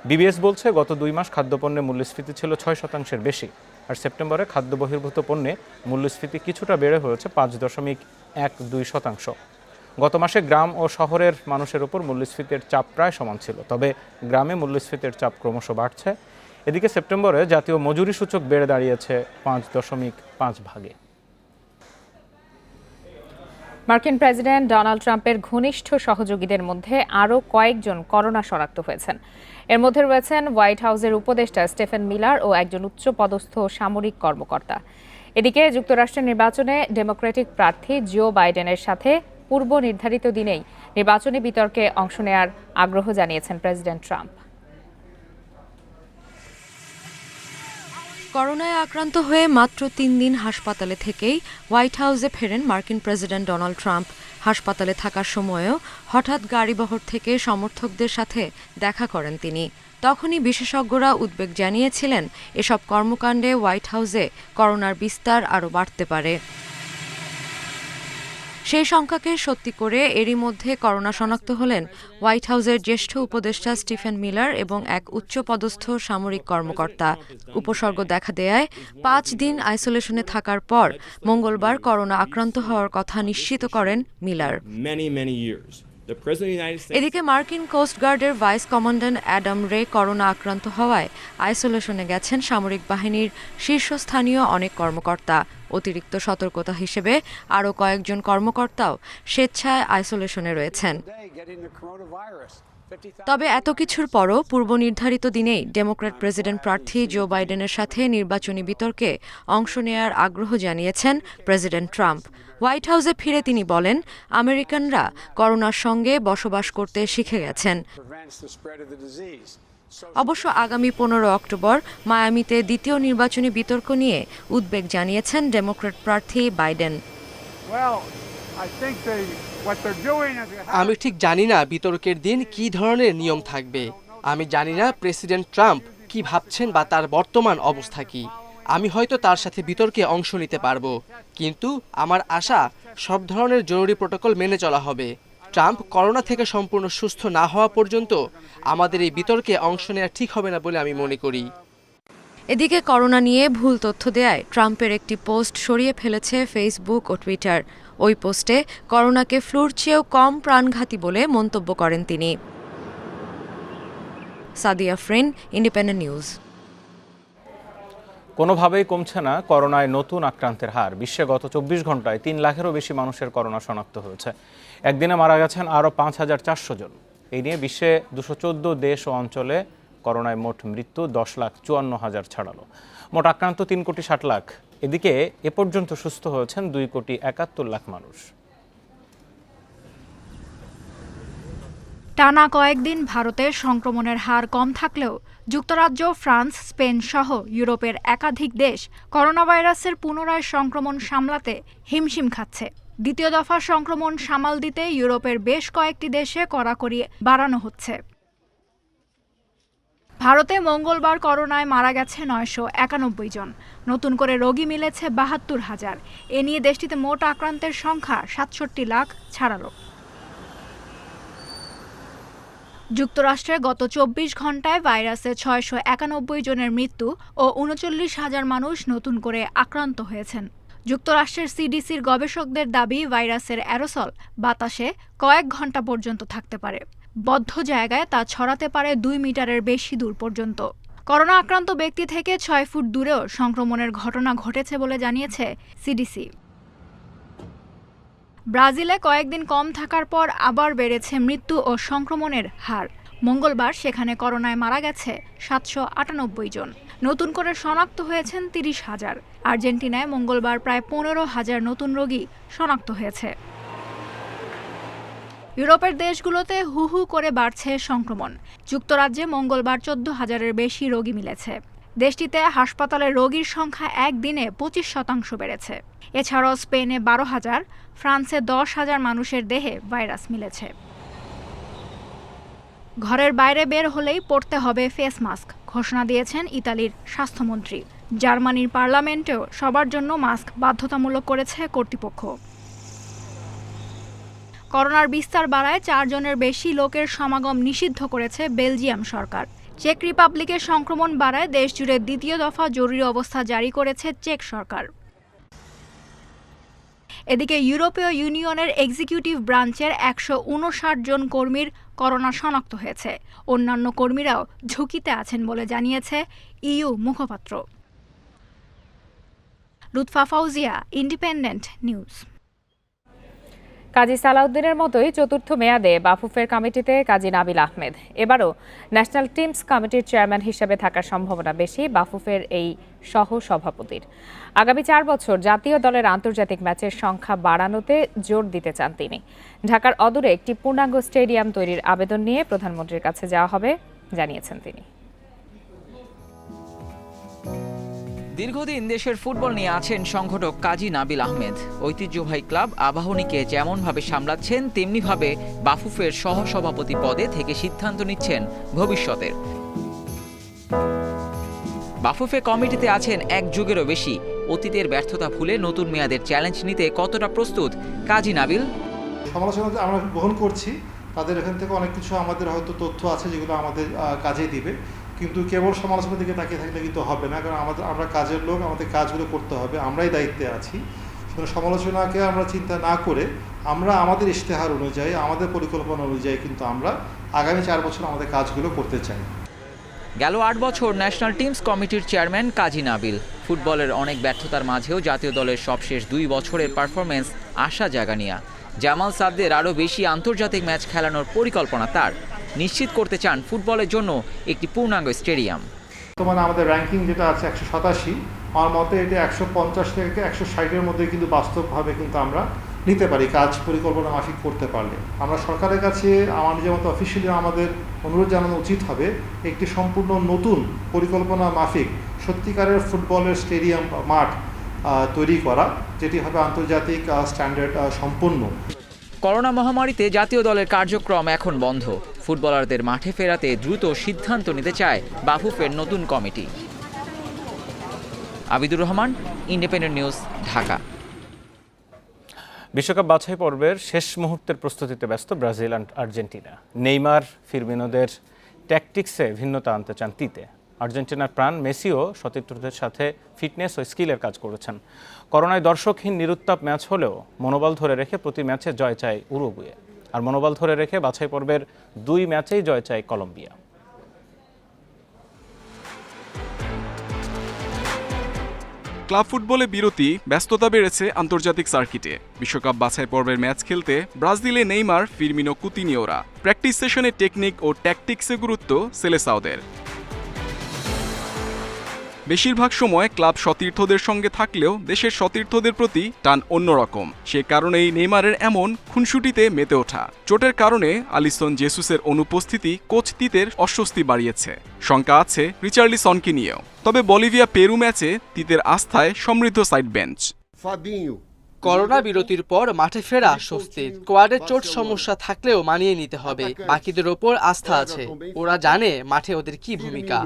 বিবিএস বলছে, গত 2 মাস খাদ্যপণ্যে মূল্যস্ফীতি ছিল 6%-এর বেশি। আর সেপ্টেম্বরে খাদ্য বহির্ভূত পণ্যে মূল্যস্ফীতি কিছুটা বেড়ে হয়েছে 5.12%। গত মাসে গ্রাম ও শহরের মানুষের উপর মূল্যস্ফীতির চাপ প্রায় সমান ছিল, তবে গ্রামে মূল্যস্ফীতির চাপ ক্রমশ বাড়ছে। এদিকে সেপ্টেম্বরে জাতীয় মজুরি সূচক বেড়ে দাঁড়িয়েছে 5.5 ভাগে। মার্কিন প্রেসিডেন্ট ডোনাল্ড ট্রাম্পের ঘনিষ্ঠ সহযোগীদের মধ্যে আরও কয়েকজন করোনা শনাক্ত হয়েছেন। এর মধ্যে রয়েছেন হোয়াইট হাউসের উপদেষ্টা স্টিফেন মিলার ও একজন উচ্চপদস্থ সামরিক কর্মকর্তা। এদিকে যুক্তরাষ্ট্রের নির্বাচনে ডেমোক্রেটিক প্রার্থী জো বাইডেনের সাথে পূর্ব নির্ধারিত দিনেই নির্বাচনী বিতর্কে অংশ নেওয়ার আগ্রহ জানিয়েছেন প্রেসিডেন্ট ট্রাম্প। করোনায় আক্রান্ত হয়ে মাত্র 3 দিন হাসপাতালে থেকেই হোয়াইট হাউসে ফেরেন মার্কিন প্রেসিডেন্ট ডোনাল্ড ট্রাম্প। হাসপাতালে থাকার সময়ও হঠাৎ গাড়িবহর থেকে সমর্থকদের সাথে দেখা করেন তিনি। তখনই বিশেষজ্ঞরা উদ্বেগ জানিয়েছিলেন এসব কর্মকাণ্ডে হোয়াইট হাউসে করোনার বিস্তার আরও বাড়তে পারে। সেই শঙ্কাকে সত্যি করে এরই মধ্যে করোনা শনাক্ত হলেন হোয়াইট হাউসের জ্যেষ্ঠ উপদেষ্টা স্টিফেন মিলার এবং এক উচ্চপদস্থ সামরিক কর্মকর্তা। উপসর্গ দেখা দেয়ায় 5 দিন আইসোলেশনে থাকার পর মঙ্গলবার করোনা আক্রান্ত হওয়ার কথা নিশ্চিত করেন মিলার। এদিকে মার্কিন কোস্টগার্ডের ভাইস কমান্ড্যান্ট অ্যাডাম রে করোনা আক্রান্ত হওয়ায় আইসোলেশনে গেছেন সামরিক বাহিনীর শীর্ষস্থানীয় অনেক কর্মকর্তা। অতিরিক্ত সতর্কতা হিসেবে আরও কয়েকজন কর্মকর্তাও স্বেচ্ছায় আইসোলেশনে রয়েছেন। তবে এত কিছুর পরও পূর্ব নির্ধারিত দিনেই ডেমোক্র্যাট প্রেসিডেন্ট প্রার্থী জো বাইডেনের সাথে নির্বাচনী বিতর্কে অংশ নেওয়ার আগ্রহ জানিয়েছেন প্রেসিডেন্ট ট্রাম্প। হোয়াইট হাউসে ফিরে তিনি বলেন, আমেরিকানরা করোনার সঙ্গে বসবাস করতে শিখে গেছেন। অবশ্য আগামী 15 অক্টোবর মায়ামিতে দ্বিতীয় নির্বাচনী বিতর্ক নিয়ে উদ্বেগ জানিয়েছেন ডেমোক্র্যাট প্রার্থী বাইডেন। আমি ঠিক জানি না বিতর্কের দিন কী ধরনের নিয়ম থাকবে। আমি জানি না প্রেসিডেন্ট ট্রাম্প কি ভাবছেন বা তার বর্তমান অবস্থা কি। আমি হয়তো তার সাথে বিতর্কে অংশ নিতে পারবো, কিন্তু আমার আশা সব ধরনের জরুরি প্রোটোকল মেনে চলা হবে। ট্রাম্প করোনা থেকে সম্পূর্ণ সুস্থ না হওয়া পর্যন্ত আমাদের এই বিতর্কে অংশ নেওয়া ঠিক হবে না বলে আমি মনে করি। এদিকে করোনা নিয়ে ভুল তথ্য দেয়ায় ট্রাম্পের একটি পোস্ট সরিয়ে ফেলেছে ফেসবুক ও টুইটার। ওই পোস্টে করোনাকে ফ্লুর চেয়েও কম প্রাণঘাতী বলে মন্তব্য করেন তিনি। সাদিয়া ফ্রেন, ইন্ডিপেন্ডেন্ট নিউজ। কোনোভাবেই কমছে না করোনায় নতুন আক্রান্তের হার। বিশ্বে গত 24 ঘন্টায় 3 লাখেরও বেশি মানুষের করোনা শনাক্ত হয়েছে। একদিনে মারা গেছেন আরও 5400 জন। এই নিয়ে বিশ্বে 214 দেশ ও অঞ্চলে করোনায় মোট মৃত্যু 10,54,000 ছাড়ালো। মোট আক্রান্ত 3,60,00,000। এদিকে এ পর্যন্ত সুস্থ হয়েছেন 2,71,00,000 মানুষ। টানা কয়েকদিন ভারতে সংক্রমণের হার কম থাকলেও যুক্তরাজ্য, ফ্রান্স, স্পেন সহ ইউরোপের একাধিক দেশ করোনা ভাইরাসের পুনরায় সংক্রমণ সামলাতে হিমশিম খাচ্ছে। দ্বিতীয় দফা সংক্রমণ সামাল দিতে ইউরোপের বেশ কয়েকটি দেশে কড়াকড়ি বাড়ানো হচ্ছে। ভারতে মঙ্গলবার করোনায় মারা গেছে 991 জন। নতুন করে রোগী মিলেছে 72,000। এ নিয়ে দেশটিতে মোট আক্রান্তের সংখ্যা 67 লাখ ছাড়ালো। যুক্তরাষ্ট্রে গত 24 ঘন্টায় ভাইরাসে 691 জনের মৃত্যু ও 39,000 মানুষ নতুন করে আক্রান্ত হয়েছেন। যুক্তরাষ্ট্রের সিডিসির গবেষকদের দাবি, ভাইরাসের অ্যারোসল বাতাসে কয়েক ঘন্টা পর্যন্ত থাকতে পারে। বদ্ধ জায়গায় তা ছড়াতে পারে 2 মিটারের বেশি দূর পর্যন্ত। করোনা আক্রান্ত ব্যক্তি থেকে 6 ফুট দূরেও সংক্রমণের ঘটনা ঘটেছে বলে জানিয়েছে সিডিসি। ব্রাজিলে কয়েকদিন কম থাকার পর আবার বেড়েছে মৃত্যু ও সংক্রমণের হার। মঙ্গলবার সেখানে করোনায় মারা গেছে 798 জন। নতুন করে শনাক্ত হয়েছেন 30,000। আর্জেন্টিনায় মঙ্গলবার প্রায় 15,000 নতুন রোগী শনাক্ত হয়েছে। ইউরোপের দেশগুলোতে হু হু করে বাড়ছে সংক্রমণ। যুক্তরাজ্যে মঙ্গলবার 14,000-এর বেশি রোগী মিলেছে। দেশটিতে হাসপাতালে রোগীর সংখ্যা একদিনে 25% বেড়েছে। এছাড়াও স্পেনে 12,000, ফ্রান্সে 10,000 মানুষের দেহে ভাইরাস মিলেছে। ঘরের বাইরে বের হলেই পরতে হবে ফেস মাস্ক ঘোষণা দিয়েছেন ইতালির স্বাস্থ্যমন্ত্রী। জার্মানির পার্লামেন্টেও সবার জন্য মাস্ক বাধ্যতামূলক করেছে কর্তৃপক্ষ। করোনার বিস্তার বাড়ায় 4 জনের বেশি লোকের সমাগম নিষিদ্ধ করেছে বেলজিয়াম সরকার। চেক রিপাবলিকের সংক্রমণ বাড়ায় দেশজুড়ে দ্বিতীয় দফা জরুরি অবস্থা জারি করেছে চেক সরকার। এদিকে ইউরোপীয় ইউনিয়নের এক্সিকিউটিভ ব্রাঞ্চের 159 জন কর্মীর করোনা শনাক্ত হয়েছে। অন্যান্য কর্মীরাও ঝুঁকিতে আছেন বলে জানিয়েছে ইইউ মুখপাত্র। Lutfa Fauzia, Independent News. কাজী সালাউদ্দিনের মতোই চতুর্থ মেয়াদে বাফুফের কমিটিতে কাজী নাবিল আহমেদ। এবারও ন্যাশনাল টিমস কমিটির চেয়ারম্যান হিসেবে থাকার সম্ভাবনা বেশি বাফুফের এই সহ সভাপতির। আগামী 4 বছর জাতীয় দলের আন্তর্জাতিক ম্যাচের সংখ্যা বাড়ানোতে জোর দিতে চান তিনি। ঢাকার অদূরে একটি পূর্ণাঙ্গ স্টেডিয়াম তৈরির আবেদন নিয়ে প্রধানমন্ত্রীর কাছে যাওয়া হবে জানিয়েছেন তিনি। দীর্ঘদিন দেশের ফুটবল নিয়ে আছেন সংগঠক কাজী নাবিল আহমেদ। ঐতিহ্যবাহী ক্লাব আবাহনীকে যেমনভাবে সামলাচ্ছেন তেমনিভাবে বাফুফের সহসভাপতি পদে থেকে সিদ্ধান্ত নিচ্ছেন ভবিষ্যতের। বাফুফে কমিটিতে আছেন 1 যুগেরও বেশি। অতীতের ব্যর্থতা ভুলে নতুন মেয়াদের চ্যালেঞ্জ নিতে কতটা প্রস্তুত কাজী নাবিল? সমালোচনা আমরা গ্রহণ করছি, তাদের এখান থেকে অনেক কিছু আমাদের হয়তো তথ্য আছে যেগুলো আমাদের কাজে দিবে, কিন্তু কেবল সমালোচনার দিকে তাকিয়ে থাকলে কিন্তু হবে না, কারণ আমরা কাজের লোক, আমাদের কাজগুলো করতে হবে, আমরাই দায়িত্বে আছি। সুতরাং সমালোচনাকে আমরা চিন্তা না করে আমরা আমাদের ইশতেহার অনুযায়ী, আমাদের পরিকল্পনা অনুযায়ী কিন্তু আমরা আগামী 4 বছর আমাদের কাজগুলো করতে চাই। গেল 8 বছর ন্যাশনাল টিমস কমিটির চেয়ারম্যান কাজী নাবিল। ফুটবলের অনেক ব্যর্থতার মাঝেও জাতীয় দলের সবশেষ 2 বছরের পারফরমেন্স আশা জাগানিয়া। জামাল সাদ্দের আরও বেশি আন্তর্জাতিক ম্যাচ খেলানোর পরিকল্পনা তার। নিশ্চিত করতে চান ফুটবলের জন্য একটি পূর্ণাঙ্গ স্টেডিয়াম। বর্তমানে আমাদের র্যাঙ্কিং যেটা আছে 187, আমার মতে এটা 150 থেকে 160-এর মধ্যে কিন্তু বাস্তবভাবে কিন্তু আমরা নিতে পারি, কাজ পরিকল্পনা মাফিক করতে পারলে। আমরা সরকারের কাছে আমার নিজের মতো অফিসিয়ালি আমাদের অনুরোধ জানানো উচিত হবে একটি সম্পূর্ণ নতুন পরিকল্পনা মাফিক সত্যিকারের ফুটবলের স্টেডিয়াম মাঠ তৈরি করা, যেটি হবে আন্তর্জাতিক স্ট্যান্ডার্ড সম্পন্ন। করোনা মহামারীতে জাতীয় দলের কার্যক্রম এখন বন্ধ। ফুটবলারদের মাঠে ফেরাতে দ্রুত সিদ্ধান্ত নিতে চায় বাফুফের নতুন committee. Abidur Rahman, independent news, Dhaka. বিশ্বকাপ বাছাই পর্বের শেষ মুহূর্তের প্রস্তুতিতে ব্যস্ত ব্রাজিল আর আর্জেন্টিনা। নেইমার, ফিরমিনোদের ট্যাকটিক্সে ভিন্নতা আনতে চান তিতে। আর্জেন্টিনার প্রাণ মেসিও সতীর্থদের সাথে ফিটনেস ও স্কিলের কাজ করেছেন। করোনায় দর্শকহীন নিরুত্তাপ ম্যাচ হলেও মনোবল ধরে রেখে প্রতি ম্যাচে জয় চায় উরুগুয়ে, আর মনোবল ধরে রেখে বাছাই পর্বের 2 ম্যাচেই জয় চায় কলম্বিয়া। ক্লাব ফুটবলে বিরতি, ব্যস্ততা বেড়েছে আন্তর্জাতিক সার্কিটে। বিশ্বকাপ বাছাই পর্বের ম্যাচ খেলতে ব্রাজিলে নেইমার, ফিরমিনো, কুতিনিওরা। প্র্যাকটিস সেশনে টেকনিক ও ট্যাকটিক্সে গুরুত্ব সেলেসাওদের। বেশিরভাগ সময় ক্লাব সতীর্থদের সঙ্গে থাকলেও দেশের সতীর্থদের প্রতি টান অন্যরকম। সে কারণেই নেইমারের এমন খুনসুটিতে মেতে ওঠা। চোটের কারণে আলিসন জেসুসের অনুপস্থিতি কোচ তিতের অস্বস্তি বাড়িয়েছে। শঙ্কা আছে রিচার্লিসনকে নিয়েও। তবে বলিভিয়া পেরু ম্যাচে তিতের আস্থায় সমৃদ্ধ সাইড বেঞ্চ। করোনা বিরতির পর মাঠে ফেরা স্বস্তির। কোয়াডের চোট সমস্যা থাকলেও মানিয়ে নিতে হবে। বাকিদের ওপর আস্থা আছে, ওরা জানে মাঠে ওদের কি ভূমিকা।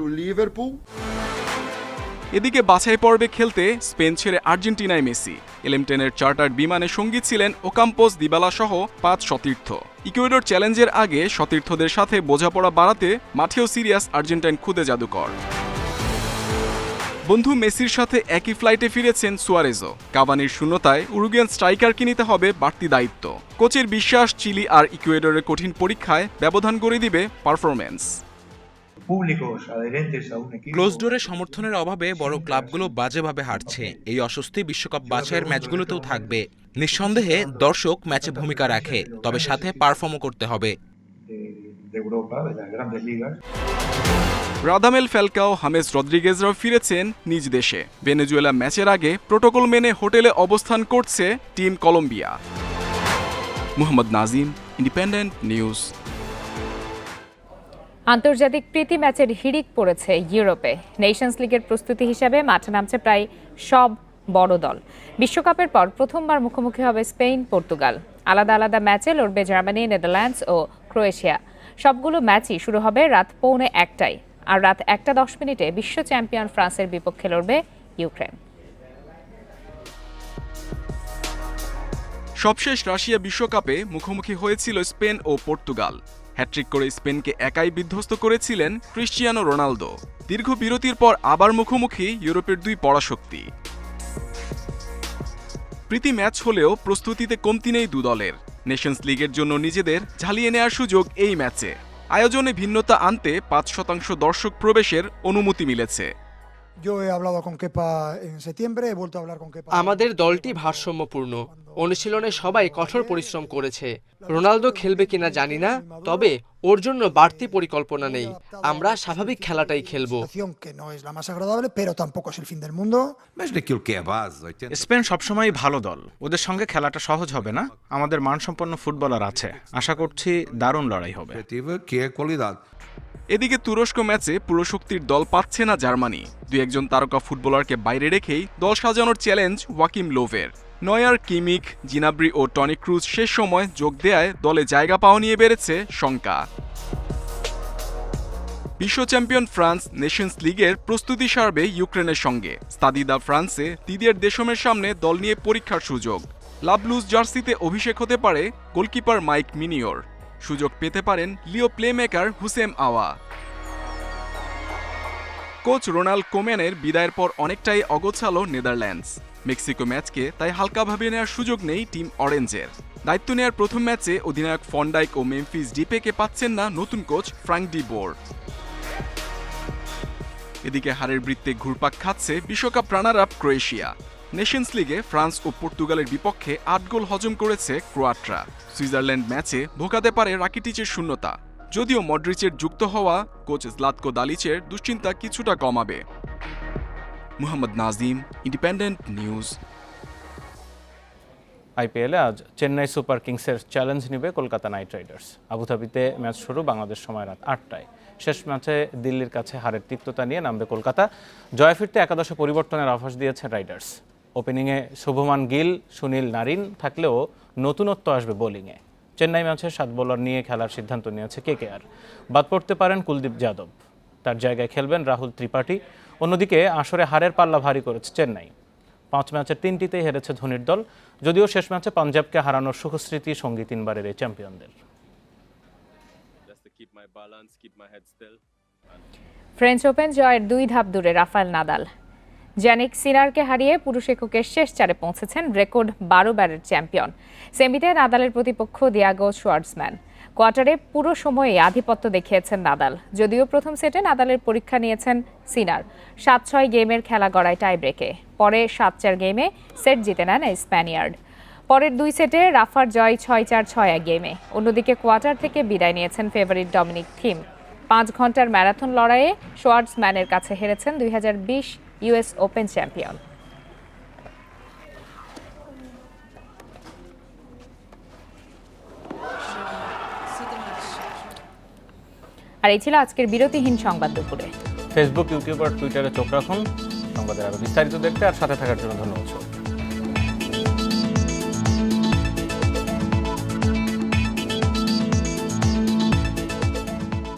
এদিকে বাছাই পর্বে খেলতে স্পেন ছেড়ে আর্জেন্টিনায় মেসি। এলএম10-এর চার্টার্ড বিমানে সঙ্গী ছিলেন ওকাম্পোস, দিবালা সহ 5 সতীর্থ। ইকুয়েডর চ্যালেঞ্জের আগে সতীর্থদের সাথে বোঝাপড়া বাড়াতে মাঠেও সিরিয়াস আর্জেন্টাইন খুদে জাদুকর। বন্ধু মেসির সাথে একই ফ্লাইটে ফিরেছেন সুয়ারেজও। কাভানির শূন্যতায় উরুগুয়ান স্ট্রাইকারকে নিতে হবে বাড়তি দায়িত্ব। কোচের বিশ্বাস, চিলি আর ইকুয়েডরের কঠিন পরীক্ষায় ব্যবধান করে দিবে পারফরম্যান্স। ক্লোজ ডোরে সমর্থনের অভাবে বড় ক্লাবগুলো বাজেভাবে হারছে। এই অস্বস্তি বিশ্বকাপ বাছাইয়ের ম্যাচগুলোতেও থাকবে। নিঃসন্দেহে দর্শক ম্যাচে ভূমিকা রাখে, তবে সাথে পারফর্মও করতে হবে। রাদামেল ফ্যালকাও, হামেস রদ্রিগেজরাও ফিরেছেন নিজ দেশে। ভেনেজুয়েলা ম্যাচের আগে প্রোটোকল মেনে হোটেলে অবস্থান করছে team Colombia. Mohammad Nazim, independent news. আন্তর্জাতিক প্রীতি ম্যাচের হিড়িক পড়েছে ইউরোপে। নেশনস লিগের প্রস্তুতি হিসাবে মাঠে নামছে প্রায় সব বড় দল। বিশ্বকাপের পর প্রথমবার মুখোমুখি হবে স্পেন, পর্তুগাল। আলাদা আলাদা ম্যাচে লড়বে জার্মানি, নেদারল্যান্ডস ও ক্রোয়েশিয়া। সবগুলো ম্যাচই শুরু হবে রাত 1:45, আর রাত 1:10 বিশ্ব চ্যাম্পিয়ন ফ্রান্সের বিপক্ষে লড়বে ইউক্রেন। সবশেষ রাশিয়া বিশ্বকাপে মুখোমুখি হয়েছিল স্পেন ও পর্তুগাল। হ্যাট্রিক করে স্পেনকে একাই বিধ্বস্ত করেছিলেন ক্রিস্টিয়ানো রোনালদো। দীর্ঘ বিরতির পর আবার মুখোমুখি ইউরোপের 2 পরাশক্তি। প্রীতি ম্যাচ হলেও প্রস্তুতিতে কমতি নেই 2 দলের। নেশনস লিগের জন্য নিজেদের ঝালিয়ে নেওয়ার সুযোগ এই ম্যাচে। আয়োজনে ভিন্নতা আনতে 5% দর্শক প্রবেশের অনুমতি মিলেছে। আমাদের দলটি ভারসাম্যপূর্ণ। অনুশীলনে সবাই কঠোর পরিশ্রম করেছে। রোনালদো খেলবে কিনা জানি না, তবে ওর জন্য বাড়তি পরিকল্পনা নেই। আমরা স্বাভাবিক খেলাটাই খেলবো। স্পেন সবসময় ভালো দল, ওদের সঙ্গে খেলাটা সহজ হবে না। আমাদের মানসম্পন্ন ফুটবলার আছে, আশা করছি দারুণ লড়াই হবে। এদিকে তুরস্ক ম্যাচে পুরো শক্তির দল পাচ্ছে না জার্মানি। 2-1 তারকা ফুটবলারকে বাইরে রেখেই দল সাজানোর চ্যালেঞ্জ ওয়াকিম লোভের। নয়ার, কিমিক, জিনাব্রি ও টনি ক্রুজ শেষ সময় যোগ দেয়ায় দলে জায়গা পাওয়া নিয়ে বেড়েছে শঙ্কা। বিশ্ব চ্যাম্পিয়ন ফ্রান্স নেশনস লিগের প্রস্তুতি সারবে ইউক্রেনের সঙ্গে। স্তাদিদা ফ্রান্সে দিদিয়ের দেশমের সামনে দল নিয়ে পরীক্ষার সুযোগ। লাভলুজ জার্সিতে অভিষেক হতে পারে গোলকিপার মাইক মিনিওর। সুযোগ পেতে পারেন লিও প্লেমেকার হুসেম আওয়া। কোচ রোনাল্ড কোম্যানের বিদায়ের পর অনেকটাই অগোছালো নেদারল্যান্ডস। মেক্সিকো ম্যাচকে তাই হালকাভাবে নেওয়ার সুযোগ নেই টিম অরেঞ্জের। দায়িত্ব নেওয়ার প্রথম ম্যাচে অধিনায়ক ফন্ডাইক ও মেমফিস ডিপেকে পাচ্ছেন না নতুন কোচ ফ্রাঙ্ক ডি বোর। এদিকে হারের বৃত্তে ঘুরপাক খাচ্ছে বিশ্বকাপ রানার আপ ক্রোয়েশিয়া। নেশনস লিগে ফ্রান্স ও পর্তুগালের বিপক্ষে 8 গোল হজম করেছে ক্রোয়াটরা। সুইজারল্যান্ড ম্যাচে ভোগাতে পারে রাকিটিচের শূন্যতা। যদিও মডরিচের যুক্ত হওয়া কোচ জ্লাতকো দালিচের দুশ্চিন্তা কিছুটা কমাবে। Mohammad Nazim, independent news. আইপিএলে আজ চেন্নাই সুপার কিংসের চ্যালেঞ্জ নেবে কলকাতা নাইট রাইডার্স। আবুধাবিতে ম্যাচ শুরু বাংলাদেশ সময় রাত 8টায়। শেষ ম্যাচে দিল্লির কাছে হারের তিক্ততা নিয়ে নামবে কলকাতা। জয় ফিরতে একাদশে পরিবর্তনের আভাস দিয়েছে রাইডার্স। ওপেনিংয়ে শুভমান গিল, সুনীল নারিন থাকলেও নতুনত্ব আসবে বোলিংয়ে। চেন্নাই ম্যাচে 7 বোলার নিয়ে খেলার সিদ্ধান্ত নিয়েছে কেকেআর। বাদ পড়তে পারেন কুলদীপ যাদব, তার জায়গায় খেলবেন রাহুল ত্রিপাঠী। অন্যদিকে আসরে হারের পাল্লা ভারী করেছে চেন্নাই। 5 ম্যাচের 3টিতেই হেরেছে ধোনির দল, যদিও শেষ ম্যাচে পাঞ্জাবকে হারানোর সুখস্মৃতি সঙ্গী 3বারের এই চ্যাম্পিয়নদের। ফ্রেঞ্চ ওপেন জয়ের 2 ধাপ দূরে রাফায়েল নাদাল। জ্যানিক সিনারকে হারিয়ে পুরুষ এককের শেষ 4-এ পৌঁছেছেন রেকর্ড 12 বারের চ্যাম্পিয়ন। সেমিতে নাদালের প্রতিপক্ষ দিয়াগো শোয়ার্টসম্যান। কোয়ার্টারে পুরো সময়ে আধিপত্য দেখিয়েছেন নাদাল, যদিও প্রথম সেটে নাদালের পরীক্ষা নিয়েছেন সিনার। 7-6 গেমের খেলা গড়ায় টাই ব্রেকে। পরে 7-4 গেমে সেট জিতে নেন এই স্প্যানিয়ার্ড। পরের 2 সেটে রাফার জয় 6-4, 6-1 গেমে। অন্যদিকে কোয়ার্টার থেকে বিদায় নিয়েছেন ফেভারিট ডমিনিক থিম। 5 ঘন্টার ম্যারাথন লড়াইয়ে শোয়ার্টসম্যানের কাছে হেরেছেন 2020 ইউএস ওপেন চ্যাম্পিয়ন। আর এই ছিল আজকের বিরতিহীন সংবাদ দুপুরে। ফেসবুক, ইউটিউব আর টুইটারে চোখ রাখুন। সংবাদের আরো বিস্তারিত দেখতে আর সাথে থাকার জন্য ধন্যবাদ।